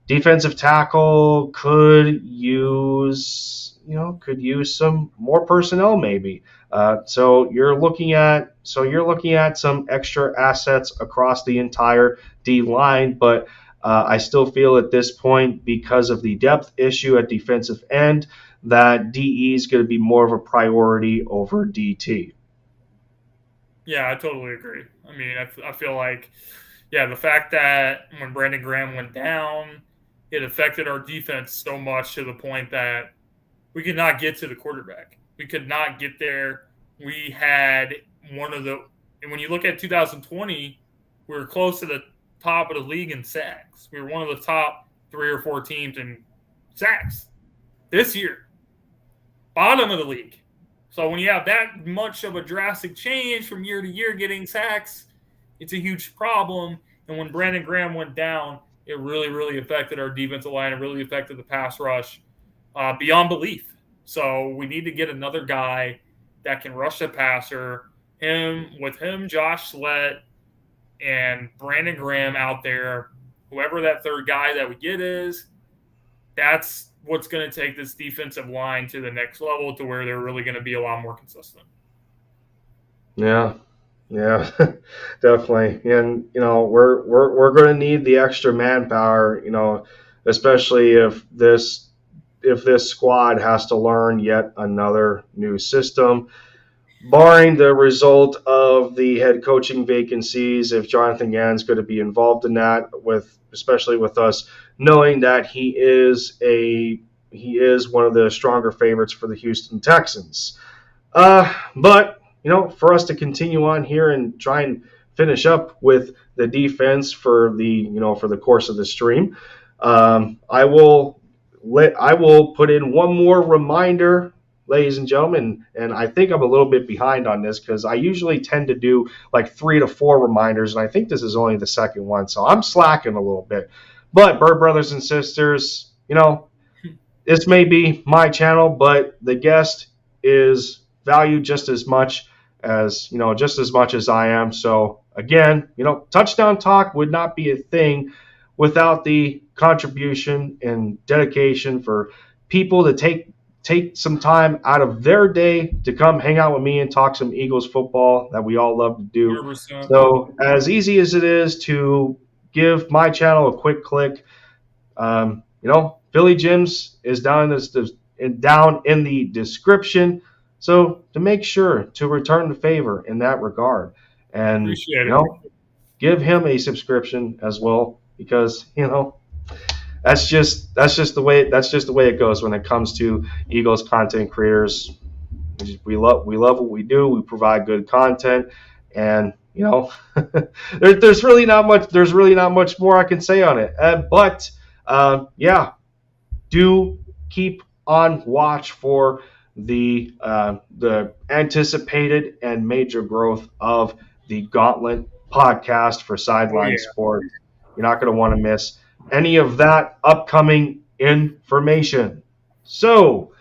defensive tackle could use some more personnel maybe. So you're looking at some extra assets across the entire D line, but I still feel at this point, because of the depth issue at defensive end, that DE is going to be more of a priority over DT. Yeah, I totally agree. I mean, I feel like, the fact that when Brandon Graham went down, it affected our defense so much to the point that we could not get to the quarterback. We could not get there. We had when you look at 2020, we were close to the top of the league in sacks. We were one of the top 3 or 4 teams in sacks. This year, bottom of the league. So when you have that much of a drastic change from year to year getting sacks, it's a huge problem. And when Brandon Graham went down, it really, really affected our defensive line. It really affected the pass rush beyond belief. So we need to get another guy that can rush the passer. Josh Sweat, and Brandon Graham out there, whoever that third guy that we get is, that's what's going to take this defensive line to the next level, to where they're really going to be a lot more consistent. Yeah, definitely. And we're going to need the extra manpower, especially if this squad has to learn yet another new system. Barring the result of the head coaching vacancies, if Jonathan Gannon's going to be involved in that, especially with us knowing that he is one of the stronger favorites for the Houston Texans. But for us to continue on here and try and finish up with the defense for the course of the stream, I will put in one more reminder, ladies and gentlemen, and I think I'm a little bit behind on this because I usually tend to do like 3 to 4 reminders, and I think this is only the second one, so I'm slacking a little bit. But Bird brothers and sisters, this may be my channel, but the guest is valued just as much as I am. So again, Touchdown Talk would not be a thing without the contribution and dedication for people to take some time out of their day to come hang out with me and talk some Eagles football that we all love to do. 100%. So as easy as it is to give my channel a quick click, Philly Gyms is down in the description. So to make sure to return the favor in that regard, and give him a subscription as well, because that's just the way it goes when it comes to Eagles content creators. We love what we do. We provide good content, and there's really not much more I can say on it. But do keep on watch for the anticipated and major growth of the Gauntlet podcast for Sideline Sport. You're not going to want to miss any of that upcoming information. So,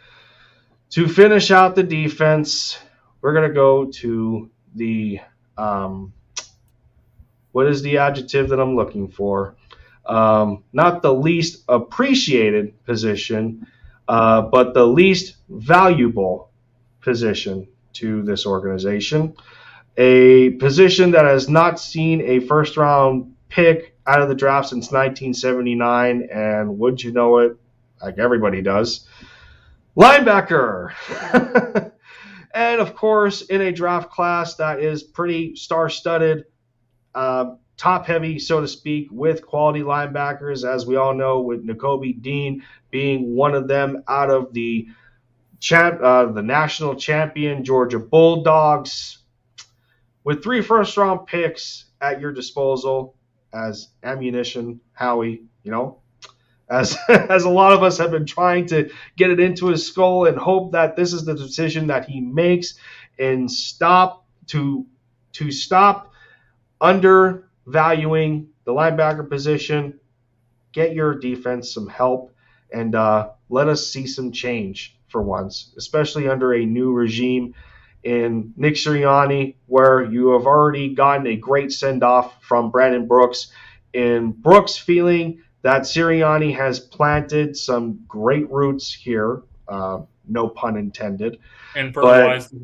to finish out the defense, we're going to go to the what is the adjective that I'm looking for? Not the least appreciated position, but the least valuable position to this organization. A position that has not seen a first-round pick out of the draft since 1979, and would you know it, like everybody does, linebacker. And of course, in a draft class that is pretty star-studded, top-heavy, so to speak, with quality linebackers, as we all know, with Nakobe Dean being one of them out of the national champion Georgia Bulldogs. With 3 first-round picks at your disposal as ammunition, Howie, as as a lot of us have been trying to get it into his skull and hope that this is the decision that he makes and stop undervaluing the linebacker position. Get your defense some help and let us see some change for once, especially under a new regime in Nick Sirianni, where you have already gotten a great send-off from Brandon Brooks. And Brooks feeling that Sirianni has planted some great roots here, no pun intended. And fertilized.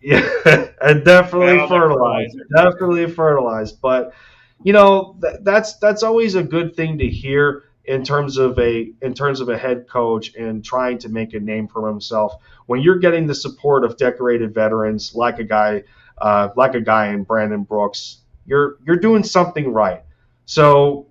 Yeah, and definitely fertilized. But that's always a good thing to hear in terms of a head coach and trying to make a name for himself. When you're getting the support of decorated veterans like a guy in Brandon Brooks, you're doing something right. So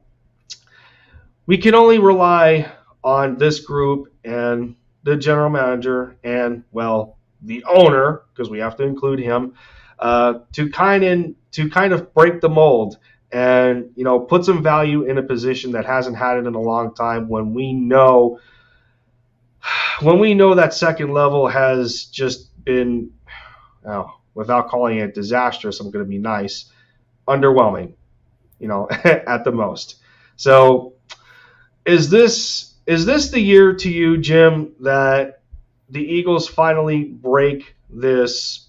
we can only rely on this group and the general manager and, well, the owner, because we have to include him, to kind of break the mold and put some value in a position that hasn't had it in a long time. When we know that second level has just been, without calling it disastrous, I'm going to be nice, underwhelming, at the most. So, is this the year to you, Jim, that the Eagles finally break this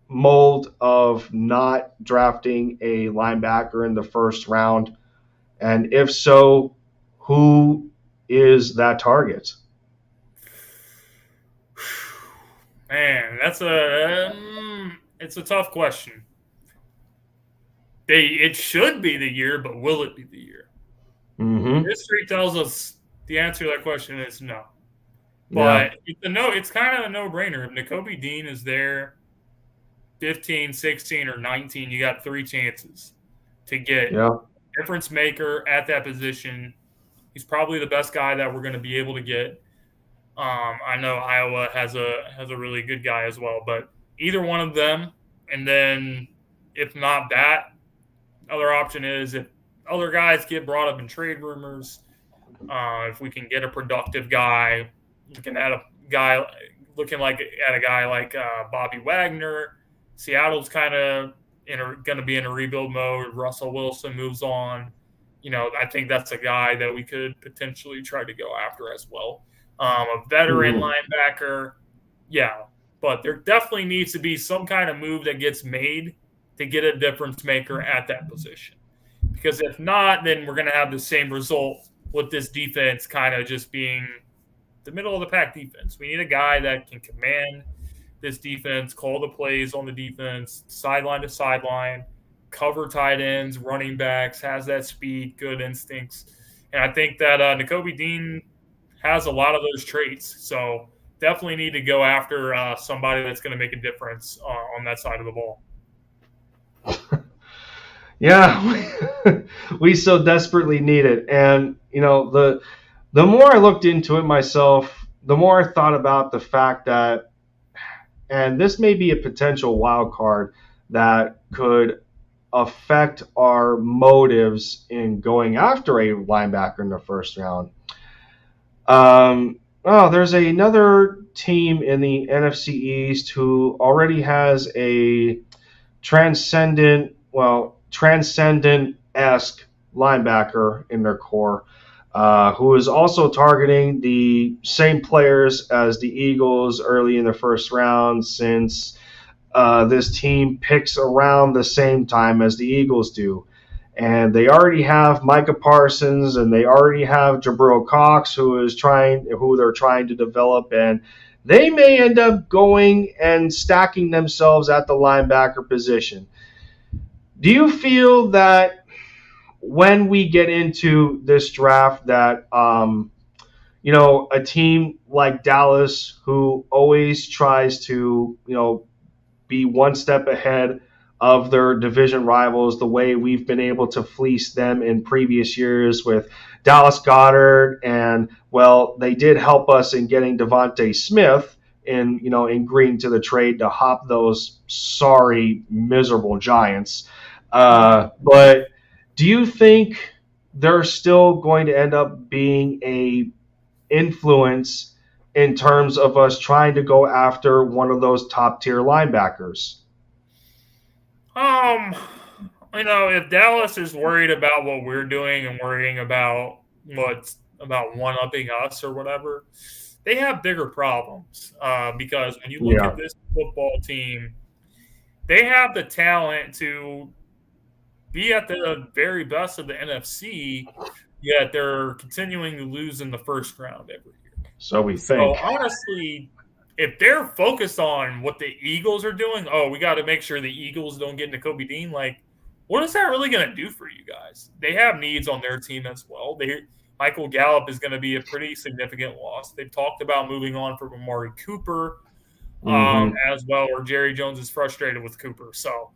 mold of not drafting a linebacker in the first round? And if so, who is that target? Man, it's a tough question. It should be the year, but will it be the year? Mm-hmm. History tells us the answer to that question is no. But it's kind of a no-brainer. If Nakobe Dean is there 15, 16, or 19, you got 3 chances to get a difference maker at that position. He's probably the best guy that we're going to be able to get. I know Iowa has a really good guy as well, but either one of them, and then if not that, other option is if other guys get brought up in trade rumors, if we can get a productive guy, looking at a guy like Bobby Wagner. Seattle's kind of going to be in a rebuild mode. Russell Wilson moves on. I think that's a guy that we could potentially try to go after as well. A veteran linebacker, but there definitely needs to be some kind of move that gets made to get a difference maker at that position. Because if not, then we're going to have the same result with this defense kind of just being the middle of the pack defense. We need a guy that can command this defense, call the plays on the defense, sideline to sideline, cover tight ends, running backs, has that speed, good instincts. And I think that Nakobe Dean has a lot of those traits. So definitely need to go after somebody that's going to make a difference on that side of the ball. Yeah, we so desperately need it. And, the more I looked into it myself, the more I thought about the fact that, and this may be a potential wild card that could affect our motives in going after a linebacker in the first round. There's another team in the NFC East who already has a transcendent-esque linebacker in their core, who is also targeting the same players as the Eagles early in the first round, since this team picks around the same time as the Eagles do. And they already have Micah Parsons, and they already have Jabril Cox, who they're trying to develop, and they may end up going and stacking themselves at the linebacker position. Do you feel that when we get into this draft that, a team like Dallas, who always tries to, be one step ahead of their division rivals, the way we've been able to fleece them in previous years with Dallas Goedert, and, well, they did help us in getting Devontae Smith in agreeing to the trade to hop those sorry, miserable Giants. But do you think they're still going to end up being a influence in terms of us trying to go after one of those top tier linebackers. Um, if Dallas is worried about what we're doing and worrying about what's about one upping us or whatever, they have bigger problems. Because when you look at Yeah. this football team, they have the talent to be at the very best of the NFC, yet they're continuing to lose in the first round every year. So we So think. honestly, if they're focused on what the Eagles are doing, we got to make sure the Eagles don't get into Kobe Dean. Like, what is that really going to do for you guys? They have needs on their team as well. Michael Gallup is going to be a pretty significant loss. They've talked about moving on from Amari Cooper Mm-hmm. as well, or Jerry Jones is frustrated with Cooper. So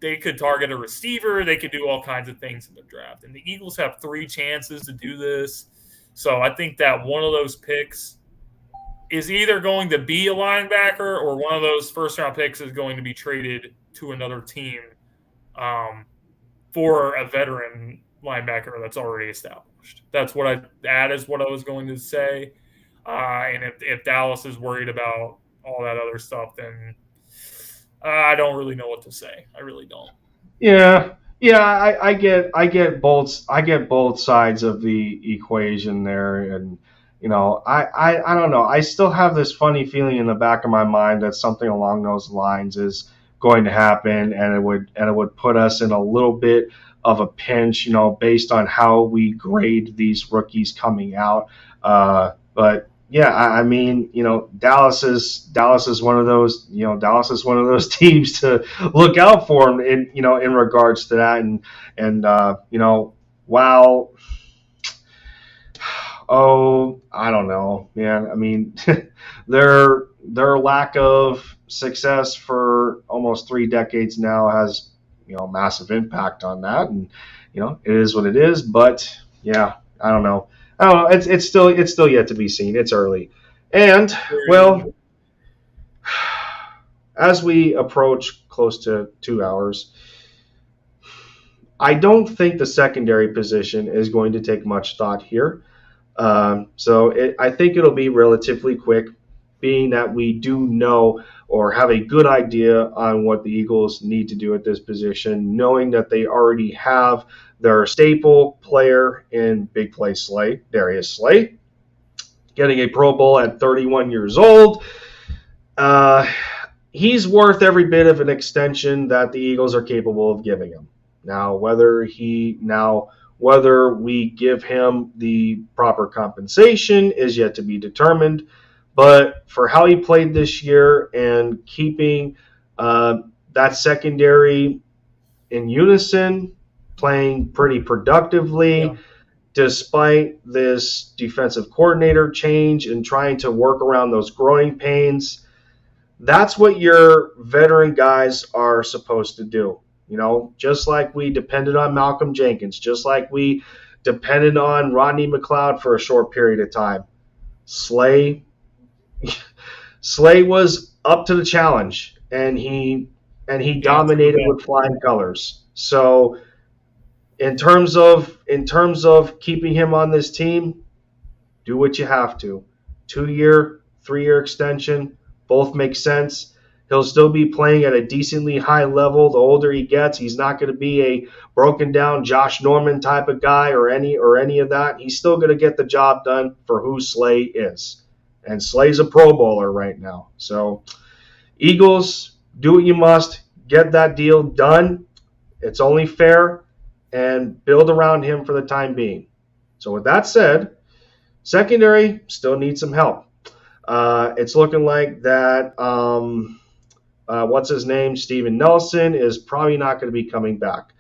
they could target a receiver. They could do all kinds of things in the draft. And the Eagles have 3 chances to do this. So I think that one of those picks is either going to be a linebacker or one of those first-round picks is going to be traded to another team for a veteran linebacker that's already established. That is what I was going to say. And if Dallas is worried about all that other stuff, then I don't really know what to say. I really don't. Yeah, yeah, I get both sides of the equation there, and I don't know. I still have this funny feeling in the back of my mind that something along those lines is going to happen, and it would put us in a little bit of a pinch, based on how we grade these rookies coming out. But yeah, I mean, Dallas is one of those, Dallas is one of those teams to look out for in regards to that, and while I don't know, man. I mean, their lack of success for almost 3 decades now has massive impact on that, and it is what it is. But yeah, I don't know. I don't know. It's still yet to be seen. It's early, and well, as we approach close to 2 hours, I don't think the secondary position is going to take much thought here. I think it'll be relatively quick, being that we do know or have a good idea on what the Eagles need to do at this position, knowing that they already have their staple player in Big Play Slay, Darius Slay, getting a Pro Bowl at 31 years old. He's worth every bit of an extension that the Eagles are capable of giving him. Now, whether we give him the proper compensation is yet to be determined. But for how he played this year and keeping that secondary in unison, playing pretty productively, despite this defensive coordinator change and trying to work around those growing pains, that's what your veteran guys are supposed to do. Just like we depended on Malcolm Jenkins, just like we depended on Rodney McLeod for a short period of time. Slay was up to the challenge, and he dominated with flying colors. So in terms of keeping him on this team, do what you have to. 2-year, 3-year extension, both make sense. He'll still be playing at a decently high level. The older he gets, he's not going to be a broken down Josh Norman type of guy or any of that. He's still going to get the job done for who Slay is. And Slay's a Pro Bowler right now. So Eagles, do what you must. Get that deal done. It's only fair, and build around him for the time being. So with that said, secondary still needs some help. It's looking like that what's his name, Steven Nelson, is probably not going to be coming back.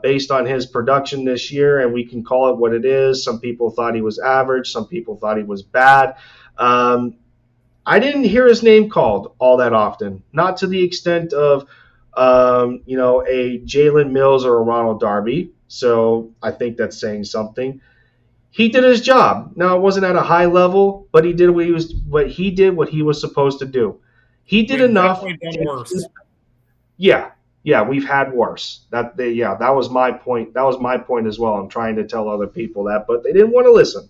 Based on his production this year, and we can call it what it is. Some people thought he was average. Some people thought he was bad. I didn't hear his name called all that often, not to the extent of a Jalen Mills or a Ronald Darby. So I think that's saying something. He did his job. Now, it wasn't at a high level, but he did what he was supposed to do. He did enough. Definitely done worse. Yeah, Yeah, we've had worse. That was my point. That was my point as well. I'm trying to tell other people that, but they didn't want to listen.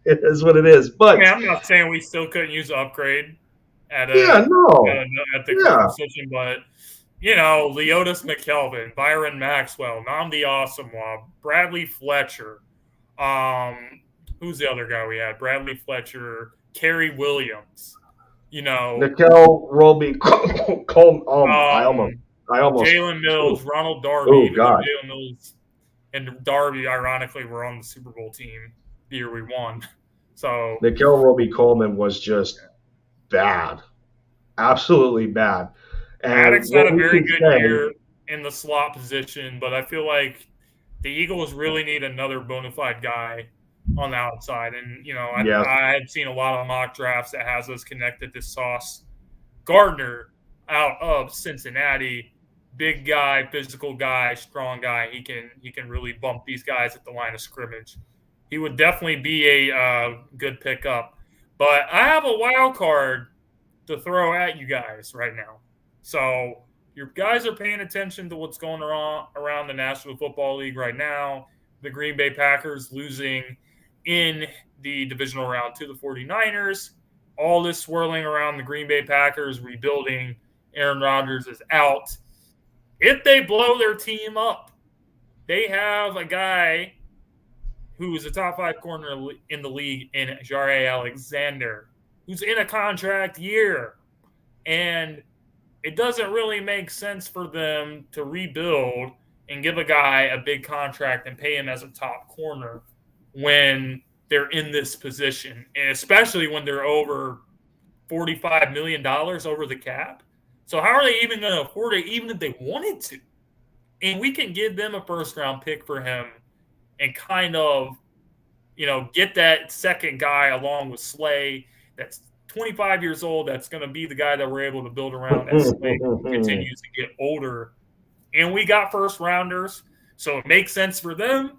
It is what it is. I mean, But I'm not saying we still couldn't use an upgrade at yeah, no, at the current yeah, position, but you know, Leotis McKelvin, Byron Maxwell, Namdi Asamoah, Bradley Fletcher. Who's the other guy we had? Bradley Fletcher, Kerry Williams. You know, Nickel Roby Cole. um, I almost. Jalen Mills, Ronald Darby. Oh Even though God, Jalen Mills and Darby, ironically, were on the Super Bowl team the year we won. So Nickel Roby Coleman was just bad, absolutely bad. And Maddox had what a we very can good say, year in the slot position, but I feel like the Eagles really need another bona fide guy on the outside. And, you know, yes, I had seen a lot of mock drafts that has us connected to Sauce Gardner out of Cincinnati. Big guy, physical guy, strong guy. He can really bump these guys at the line of scrimmage. He would definitely be a good pickup. But I have a wild card to throw at you guys right now. So your guys are paying attention to what's going on around the National Football League right now. The Green Bay Packers losing in the divisional round to the 49ers. All this swirling around the Green Bay Packers rebuilding. Aaron Rodgers is out. If they blow their team up, they have a guy who is a top 5 corner in the league in Jaire Alexander, who's in a contract year. And it doesn't really make sense for them to rebuild and give a guy a big contract and pay him as a top corner when they're in this position, and especially when they're over $45 million over the cap. So how are they even going to afford it, even if they wanted to? And we can give them a first-round pick for him and kind of, you know, get that second guy along with Slay that's 25 years old, that's going to be the guy that we're able to build around as Slay continues to get older. And we got first rounders, so it makes sense for them,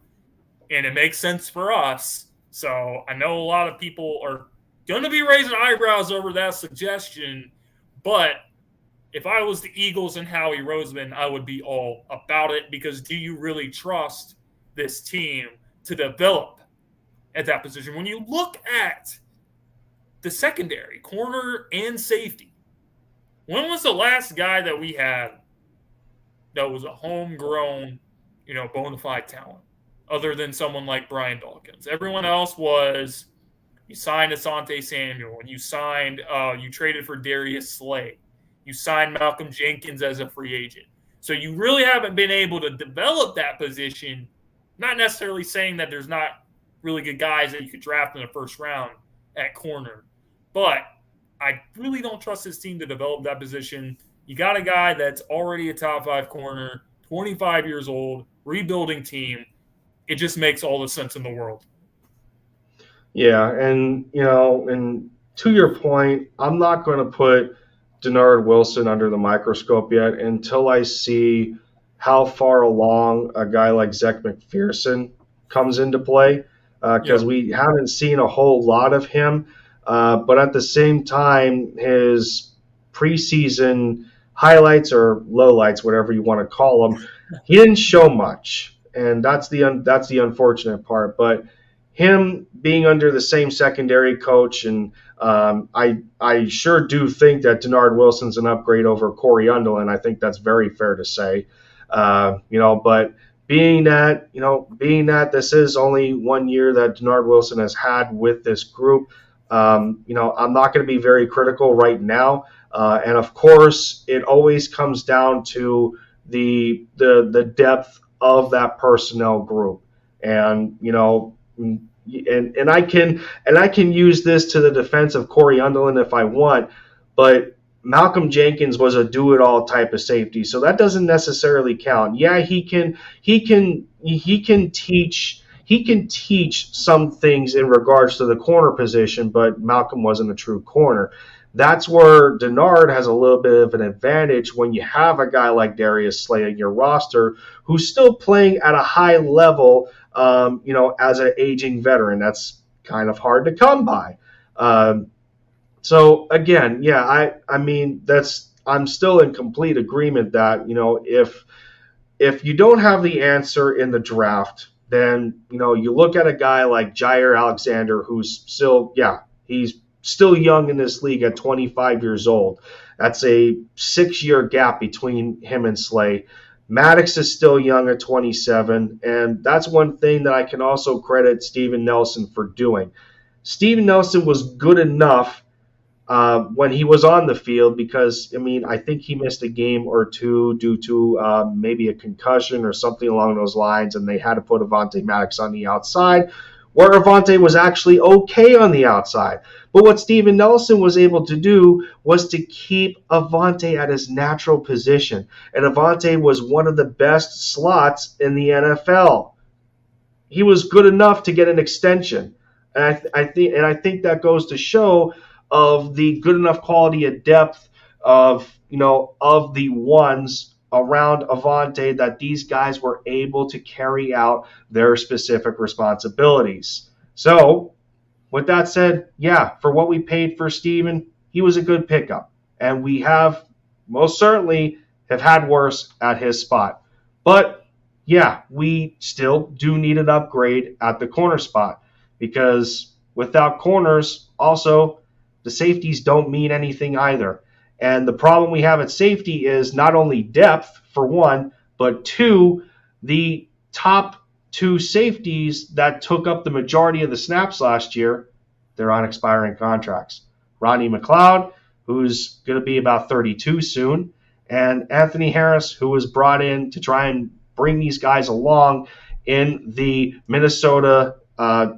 and it makes sense for us. So I know a lot of people are going to be raising eyebrows over that suggestion, but if I was the Eagles and Howie Roseman, I would be all about it, because do you really trust this team to develop at that position? When you look at the secondary, corner and safety, when was the last guy that we had that was a homegrown, you know, bona fide talent, other than someone like Brian Dawkins? Everyone else was, you signed Asante Samuel, and you traded for Darius Slay. You signed Malcolm Jenkins as a free agent. So you really haven't been able to develop that position, not necessarily saying that there's not really good guys that you could draft in the first round at corner, but I really don't trust this team to develop that position. You got a guy that's already a top 5 corner, 25 years old, rebuilding team. It just makes all the sense in the world. yeah, and you know, and to your point, I'm not going to put Denard Wilson under the microscope yet until I see how far along a guy like Zach McPherson comes into play, because we haven't seen a whole lot of him. But at the same time, his preseason highlights or lowlights, whatever you want to call them, he didn't show much, and that's the unfortunate part. But him being under the same secondary coach, and I sure do think that Denard Wilson's an upgrade over Corey Underlin. I think that's very fair to say. You know, but being that this is only 1 year that Denard Wilson has had with this group, you know, I'm not going to be very critical right now. And of course, it always comes down to the depth of that personnel group, and you know. And I can use this to the defense of Corey Underlin if I want, but Malcolm Jenkins was a do-it-all type of safety, so that doesn't necessarily count. Yeah, he can teach some things in regards to the corner position, but Malcolm wasn't a true corner. That's where Denard has a little bit of an advantage when you have a guy like Darius Slay in your roster who's still playing at a high level, you know, as an aging veteran. That's kind of hard to come by. So again, yeah, I mean, I'm still in complete agreement that, if you don't have the answer in the draft, then, you look at a guy like Jair Alexander, who's still, he's still young in this league at 25 years old. That's a 6-year gap between him and Slay. Maddox is still young at 27, and that's one thing that I can also credit Steven Nelson for doing. Steven Nelson was good enough when he was on the field because, I think he missed a game or two due to maybe a concussion or something along those lines, and they had to put Avonte Maddox on the outside, where Avonte was actually okay on the outside. But what Steven Nelson was able to do was to keep Avonte at his natural position, and Avonte was one of the best slots in the NFL. He was good enough to get an extension, and I think that goes to show of the good enough quality of depth of the ones around Avonte that these guys were able to carry out their specific responsibilities. So, with that said, for what we paid for Steven, he was a good pickup, and we have most certainly have had worse at his spot. But we still do need an upgrade at the corner spot, because without corners, also the safeties don't mean anything either. And the problem we have at safety is not only depth, for one, but two, the top two safeties that took up the majority of the snaps last year, they're on expiring contracts. Rodney McLeod, who's going to be about 32 soon, and Anthony Harris, who was brought in to try and bring these guys along in the Minnesota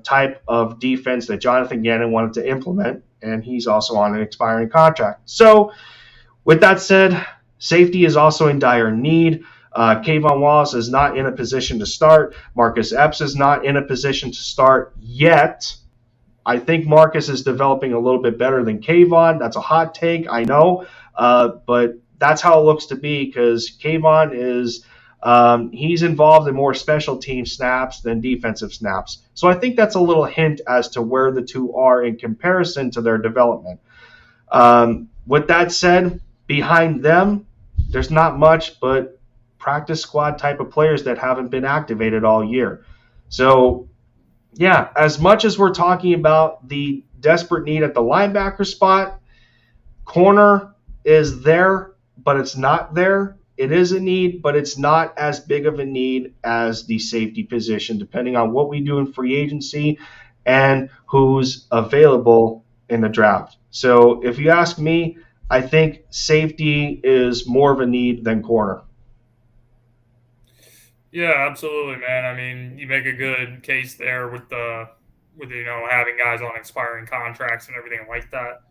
type of defense that Jonathan Gannon wanted to implement, and he's also on an expiring contract. So, with that said, safety is also in dire need. Kayvon Wallace is not in a position to start. Marcus Epps is not in a position to start yet. I think Marcus is developing a little bit better than Kayvon. That's a hot take, I know, but that's how it looks to be, because Kayvon is he's involved in more special team snaps than defensive snaps. So I think that's a little hint as to where the two are in comparison to their development. With that said, behind them, there's not much but practice squad type of players that haven't been activated all year. So, as much as we're talking about the desperate need at the linebacker spot, corner is there, but it's not there. It is a need, but it's not as big of a need as the safety position, depending on what we do in free agency and who's available in the draft. So if you ask me, I think safety is more of a need than corner. Yeah, absolutely, man. I mean, you make a good case there with having guys on expiring contracts and everything like that.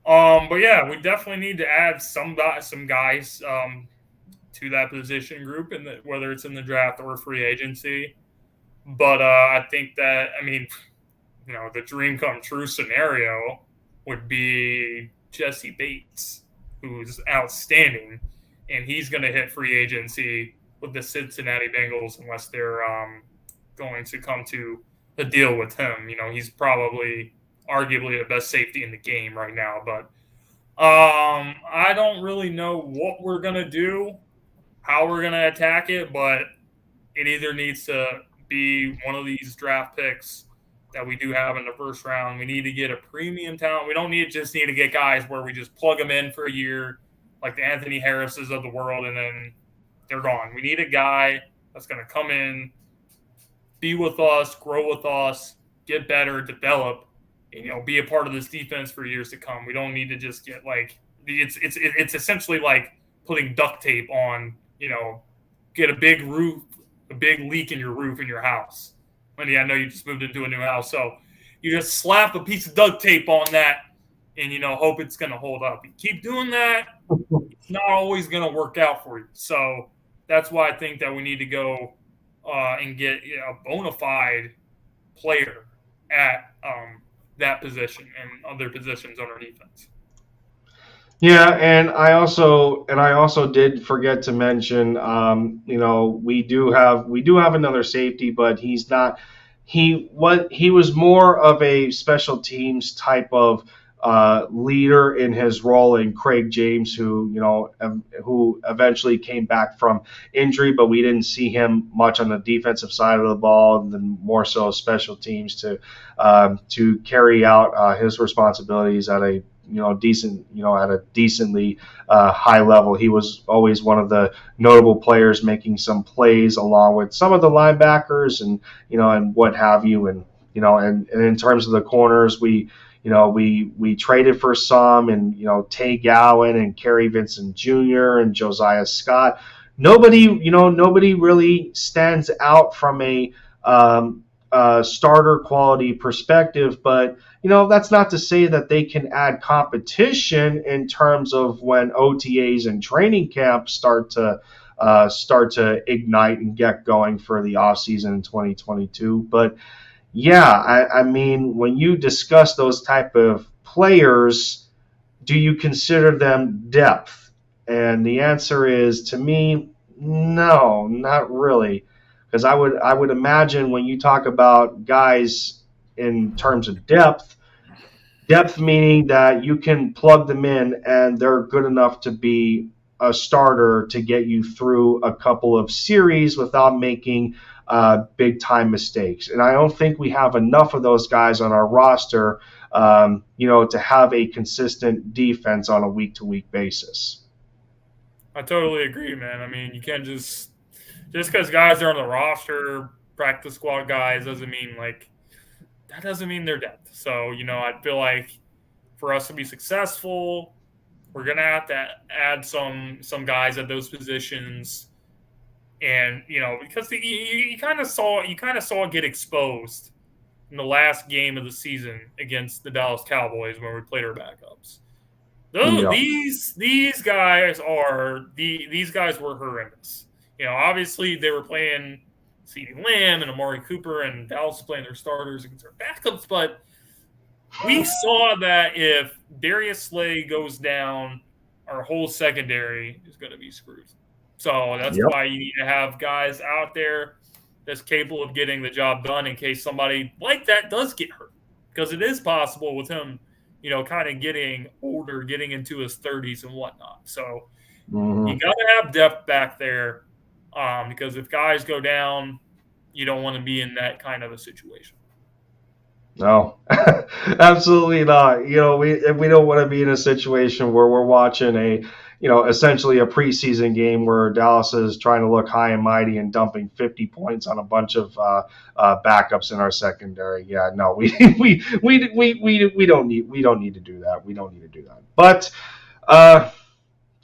But we definitely need to add some guys to that position group, whether it's in the draft or free agency. But I think that, the dream come true scenario would be Jesse Bates, who's outstanding, and he's going to hit free agency with the Cincinnati Bengals unless they're going to come to a deal with him. He's probably arguably the best safety in the game right now, but I don't really know what we're going to do, how we're going to attack it, but it either needs to be one of these draft picks that we do have in the first round. We need to get a premium talent. We don't just need to get guys where we just plug them in for a year, like the Anthony Harrises of the world, and then they're gone. We need a guy that's going to come in, be with us, grow with us, get better, develop, and, be a part of this defense for years to come. We don't need to just get it's essentially like putting duct tape on, get a big leak in your roof in your house. I know you just moved into a new house, so you just slap a piece of duct tape on that and, hope it's going to hold up. You keep doing that, it's not always going to work out for you. So that's why I think that we need to go and get a bona fide player at that position and other positions on our defense. Yeah, and I also did forget to mention, we do have another safety, but he was more of a special teams type of leader in his role in Craig James, who eventually came back from injury, but we didn't see him much on the defensive side of the ball, and then more so special teams to carry out his responsibilities at a decently high level. He was always one of the notable players making some plays along with some of the linebackers and what have you. And in terms of the corners, we traded for some, and Tay Gowan and Kerry Vincent Jr. and Josiah Scott. Nobody really stands out from a starter quality perspective, but that's not to say that they can add competition in terms of when OTAs and training camp start to ignite and get going for the offseason in 2022. But yeah, I mean, when you discuss those type of players, do you consider them depth? And the answer is, to me, no, not really. Because I would imagine when you talk about guys in terms of depth meaning that you can plug them in and they're good enough to be a starter to get you through a couple of series without making big time mistakes. And I don't think we have enough of those guys on our roster, to have a consistent defense on a week-to-week basis. I totally agree, man. I mean, you can't just because guys are on the roster, practice squad guys, doesn't mean they're depth. So, I feel like for us to be successful, we're gonna have to add some guys at those positions, and because you kind of saw it get exposed in the last game of the season against the Dallas Cowboys when we played our backups. These guys were horrendous. Obviously they were playing CeeDee Lamb and Amari Cooper, and Dallas playing their starters against their backups. But we saw that if Darius Slay goes down, our whole secondary is going to be screwed. So that's why you need to have guys out there that's capable of getting the job done in case somebody like that does get hurt. Because it is possible with him, kind of getting older, getting into his 30s and whatnot. So you got to have depth back there. Because if guys go down, you don't want to be in that kind of a situation. No, absolutely not. We don't want to be in a situation where we're watching essentially a preseason game where Dallas is trying to look high and mighty and dumping 50 points on a bunch of backups in our secondary. Yeah, no, we don't need to do that. We don't need to do that. But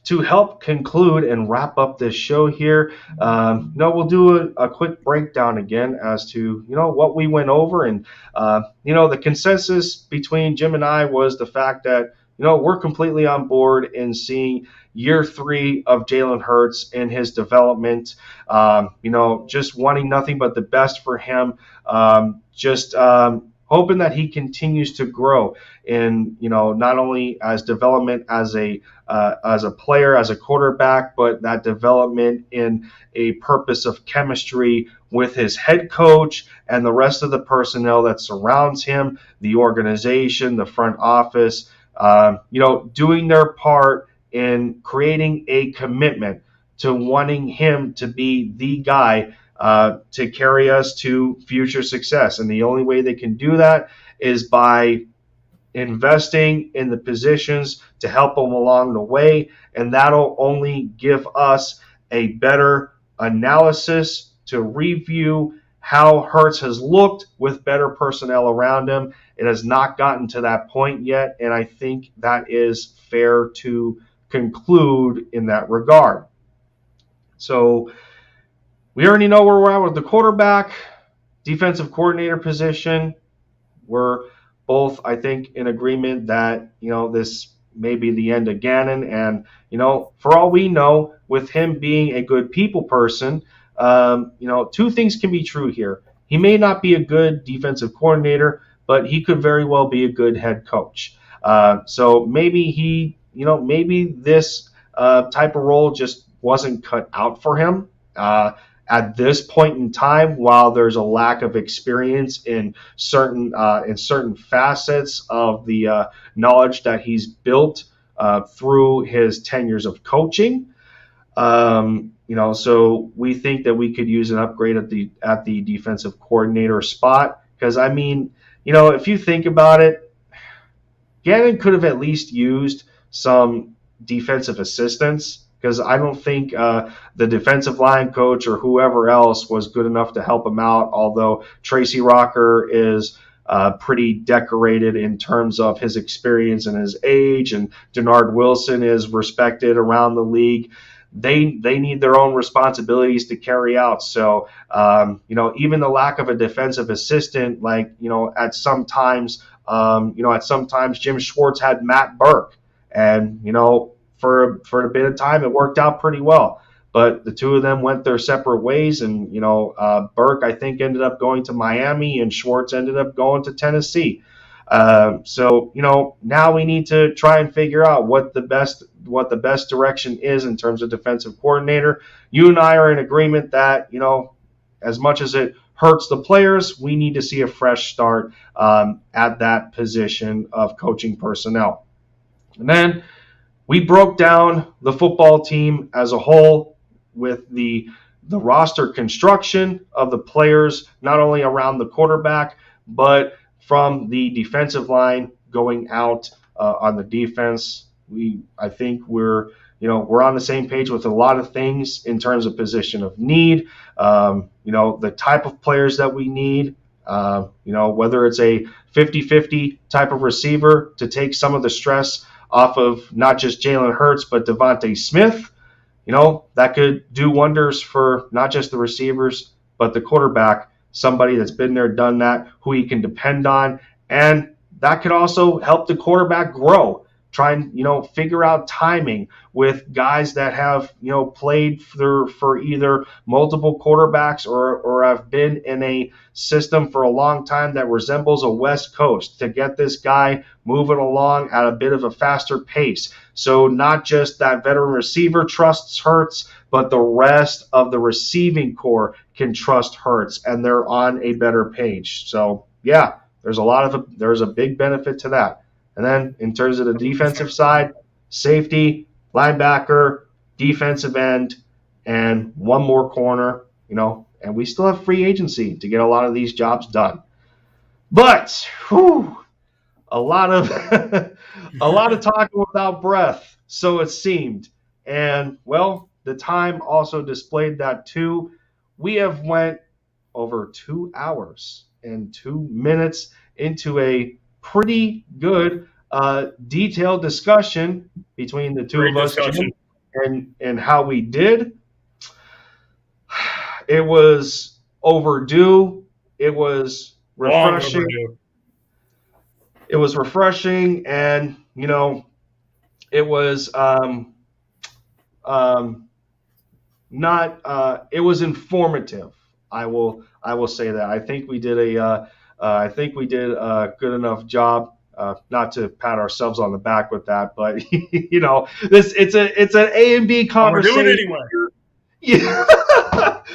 to help conclude and wrap up this show here, we'll do a quick breakdown again as to, what we went over. And, the consensus between Jim and I was the fact that, we're completely on board in seeing year 3 of Jalen Hurts in his development, just wanting nothing but the best for him, hoping that he continues to grow in, not only as development as a player, as a quarterback, but that development in a purpose of chemistry with his head coach and the rest of the personnel that surrounds him, the organization, the front office, doing their part in creating a commitment to wanting him to be the guy to carry us to future success. And the only way they can do that is by investing in the positions to help them along the way. And that'll only give us a better analysis to review how Hurts has looked with better personnel around him. It has not gotten to that point yet, and I think that is fair to conclude in that regard. So we already know where we're at with the quarterback, defensive coordinator position. We're both, I think, in agreement that, this may be the end of Gannon. And, for all we know, with him being a good people person, two things can be true here. He may not be a good defensive coordinator, but he could very well be a good head coach. So maybe maybe this type of role just wasn't cut out for him. at this point in time, while there's a lack of experience in certain facets of the knowledge that he's built through his tenures of coaching. So we think that we could use an upgrade at the defensive coordinator spot, because I mean, if you think about it, Gannon could have at least used some defensive assistance, because I don't think the defensive line coach or whoever else was good enough to help him out, although Tracy Rocker is pretty decorated in terms of his experience and his age, and Denard Wilson is respected around the league. They need their own responsibilities to carry out. So, even the lack of a defensive assistant, at some times Jim Schwartz had Matt Burke, and, for a bit of time, it worked out pretty well. But the two of them went their separate ways, and, Burke, I think, ended up going to Miami, and Schwartz ended up going to Tennessee. So now we need to try and figure out what the best direction is in terms of defensive coordinator. You and I are in agreement that, as much as it hurts the players, we need to see a fresh start at that position of coaching personnel. And then we broke down the football team as a whole with the roster construction of the players, not only around the quarterback, but from the defensive line going out on the defense. I think we're on the same page with a lot of things in terms of position of need, the type of players that we need, whether it's a 50-50 type of receiver to take some of the stress off of not just Jalen Hurts, but Devontae Smith, that could do wonders for not just the receivers, but the quarterback, somebody that's been there, done that, who he can depend on. And that could also help the quarterback grow. Try and, figure out timing with guys that have, played for either multiple quarterbacks or have been in a system for a long time that resembles a West Coast, to get this guy moving along at a bit of a faster pace. So not just that veteran receiver trusts Hurts, but the rest of the receiving core can trust Hurts, and they're on a better page. So, yeah, there's a big benefit to that. And then in terms of the defensive side, safety, linebacker, defensive end, and one more corner, and we still have free agency to get a lot of these jobs done. But a lot of talking without breath, so it seemed. And, well, the time also displayed that too. We have went over 2 hours and 2 minutes into a pretty good detailed discussion between the two of us, and how we did. It was overdue. It was refreshing. It was refreshing, and it was it was informative. I will say that. I think we did a good enough job. Not to pat ourselves on the back with that, but it's an A and B conversation. We're doing it anyway. Yeah.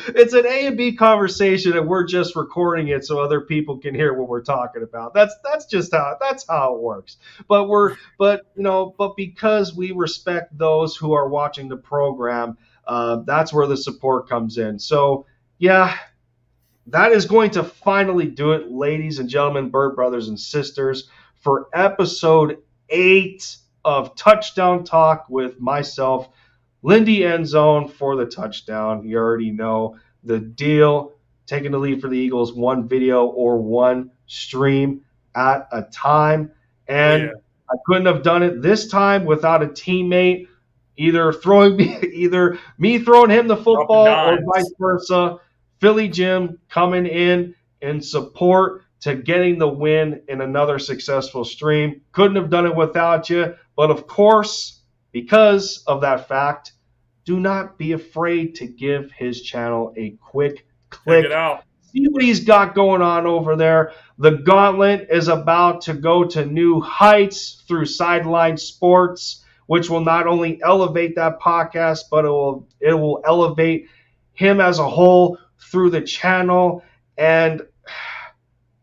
It's an A and B conversation, and we're just recording it so other people can hear what we're talking about. That's how it works. But because we respect those who are watching the program, that's where the support comes in. So yeah, that is going to finally do it, ladies and gentlemen, Bird brothers and sisters, for episode 8 of Touchdown Talk with myself, Lindy Endzone, for the touchdown. You already know the deal. Taking the lead for the Eagles, one video or one stream at a time. And I couldn't have done it this time without a teammate either me throwing him the football or vice versa. Philly Jim coming in support to getting the win in another successful stream. Couldn't have done it without you. But of course, because of that fact, do not be afraid to give his channel a quick click. Check it out. See what he's got going on over there. The gauntlet is about to go to new heights through Sideline Sports, which will not only elevate that podcast, but it will elevate him as a whole through the channel and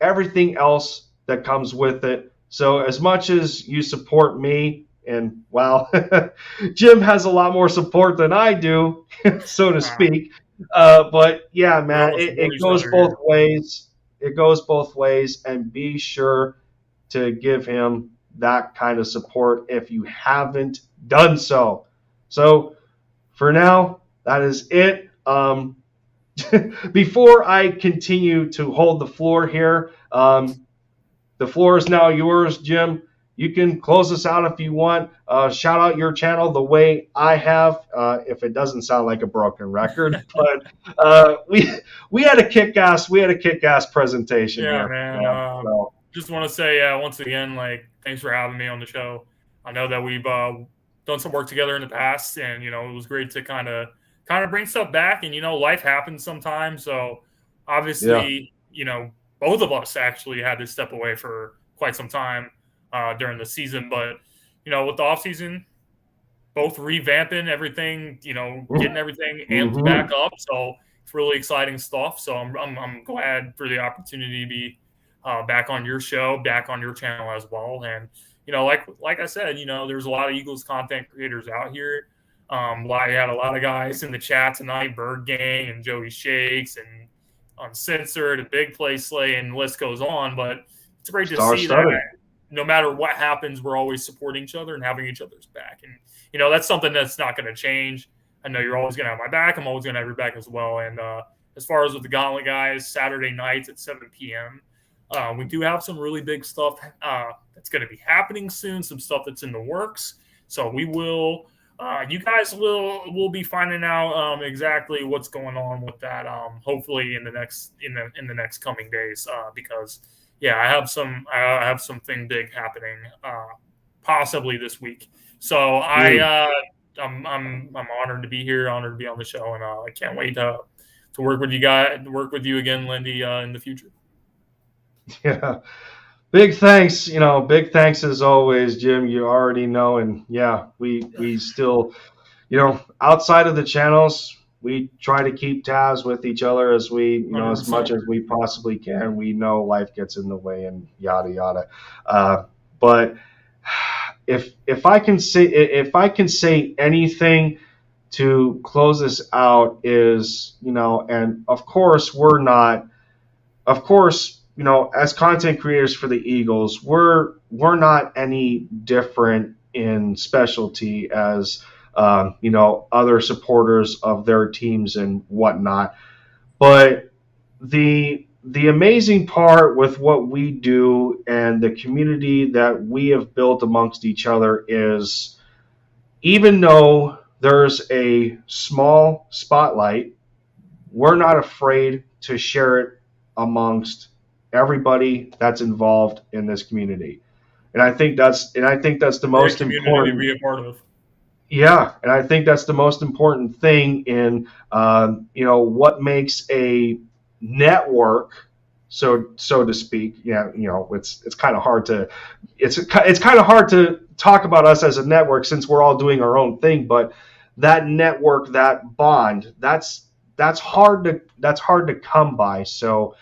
everything else that comes with it. So as much as you support me, and well, Jim has a lot more support than I do, so to speak. But yeah, man, it goes both ways. It goes both ways, and be sure to give him that kind of support if you haven't done so. So for now, that is it. Before I continue to hold the floor here, the floor is now yours, Jim. You can close us out if you want. Shout out your channel the way I have, if it doesn't sound like a broken record. But we had a kick-ass presentation yeah, here. Man. Just want to say once again, like, thanks for having me on the show. I know that we've done some work together in the past, and it was great to kind of bring stuff back. And life happens sometimes, so obviously, both of us actually had to step away for quite some time during the season. But, with the offseason, both revamping everything, getting everything amped back up. So it's really exciting stuff. So I'm glad for the opportunity to be back on your show, back on your channel as well. And, like I said, there's a lot of Eagles content creators out here. I had a lot of guys in the chat tonight, Bird Gang and Joey Shakes and Uncensored, a Big Play Slay, and the list goes on. But it's great to see that no matter what happens, we're always supporting each other and having each other's back. And, that's something that's not going to change. I know you're always going to have my back. I'm always going to have your back as well. And as far as with the Gauntlet guys, Saturday nights at 7 p.m., we do have some really big stuff that's going to be happening soon, some stuff that's in the works. So we will you guys will be finding out exactly what's going on with that. Hopefully in the next coming days, because I have something big happening possibly this week. So I'm honored to be here, honored to be on the show, and I can't wait to work with you guys, work with you again, Lindy, in the future. Yeah. Big thanks, big thanks as always, Jim. You already know, and we still, outside of the channels, we try to keep tabs with each other as we, as much as we possibly can. We know life gets in the way and yada yada. But if I can say anything to close this out is, and of course as content creators for the Eagles, we're not any different in specialty as other supporters of their teams and whatnot. But the amazing part with what we do and the community that we have built amongst each other is, even though there's a small spotlight, we're not afraid to share it amongst everybody that's involved in this community. And I think that's the most important. To be a part of. Yeah, and I think that's the most important thing in what makes a network, so to speak. It's kind of hard to talk about us as a network since we're all doing our own thing, but that network, that bond, that's hard to come by. So,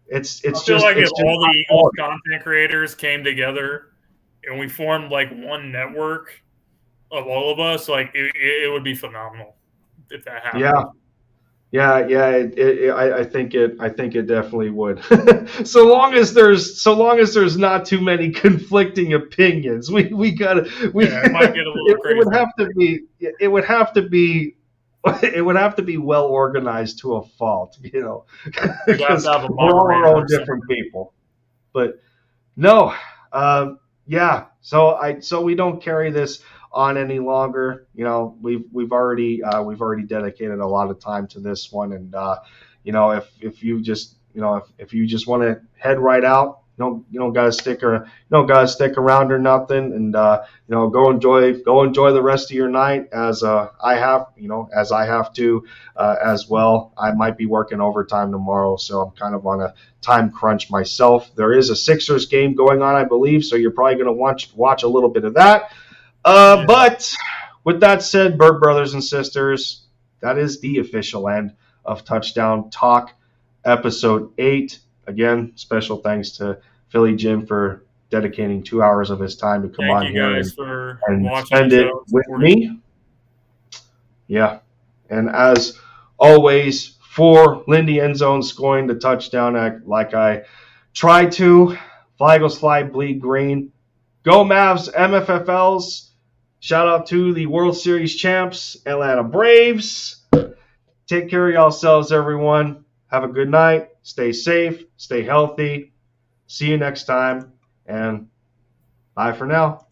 it's I feel like if all the Eagles content creators came together and we formed like one network of all of us, like it would be phenomenal if that happened. Yeah. I think it definitely would. so long as there's not too many conflicting opinions, it might get a little crazy. It would have to be well organized to a fault, because we're all our own different people. But no, so we don't carry this on any longer. We've already dedicated a lot of time to this one, and if you just want to head right out, you don't gotta stick around or nothing, and go enjoy the rest of your night as I have to as well. I might be working overtime tomorrow, so I'm kind of on a time crunch myself. There is a Sixers game going on, I believe, so you're probably going to watch a little bit of that. But with that said, Bird brothers and sisters, that is the official end of Touchdown Talk, episode 8. Again, special thanks to Philly Jim for dedicating 2 hours of his time to come Thank on you here guys for and watching spend the it show. with me. Yeah. And as always, for Lindy Endzone scoring the touchdown like I tried to, flag goes fly, bleed green. Go Mavs, MFFLs. Shout out to the World Series champs, Atlanta Braves. Take care of yourselves, everyone. Have a good night. Stay safe. Stay healthy. See you next time. And bye for now.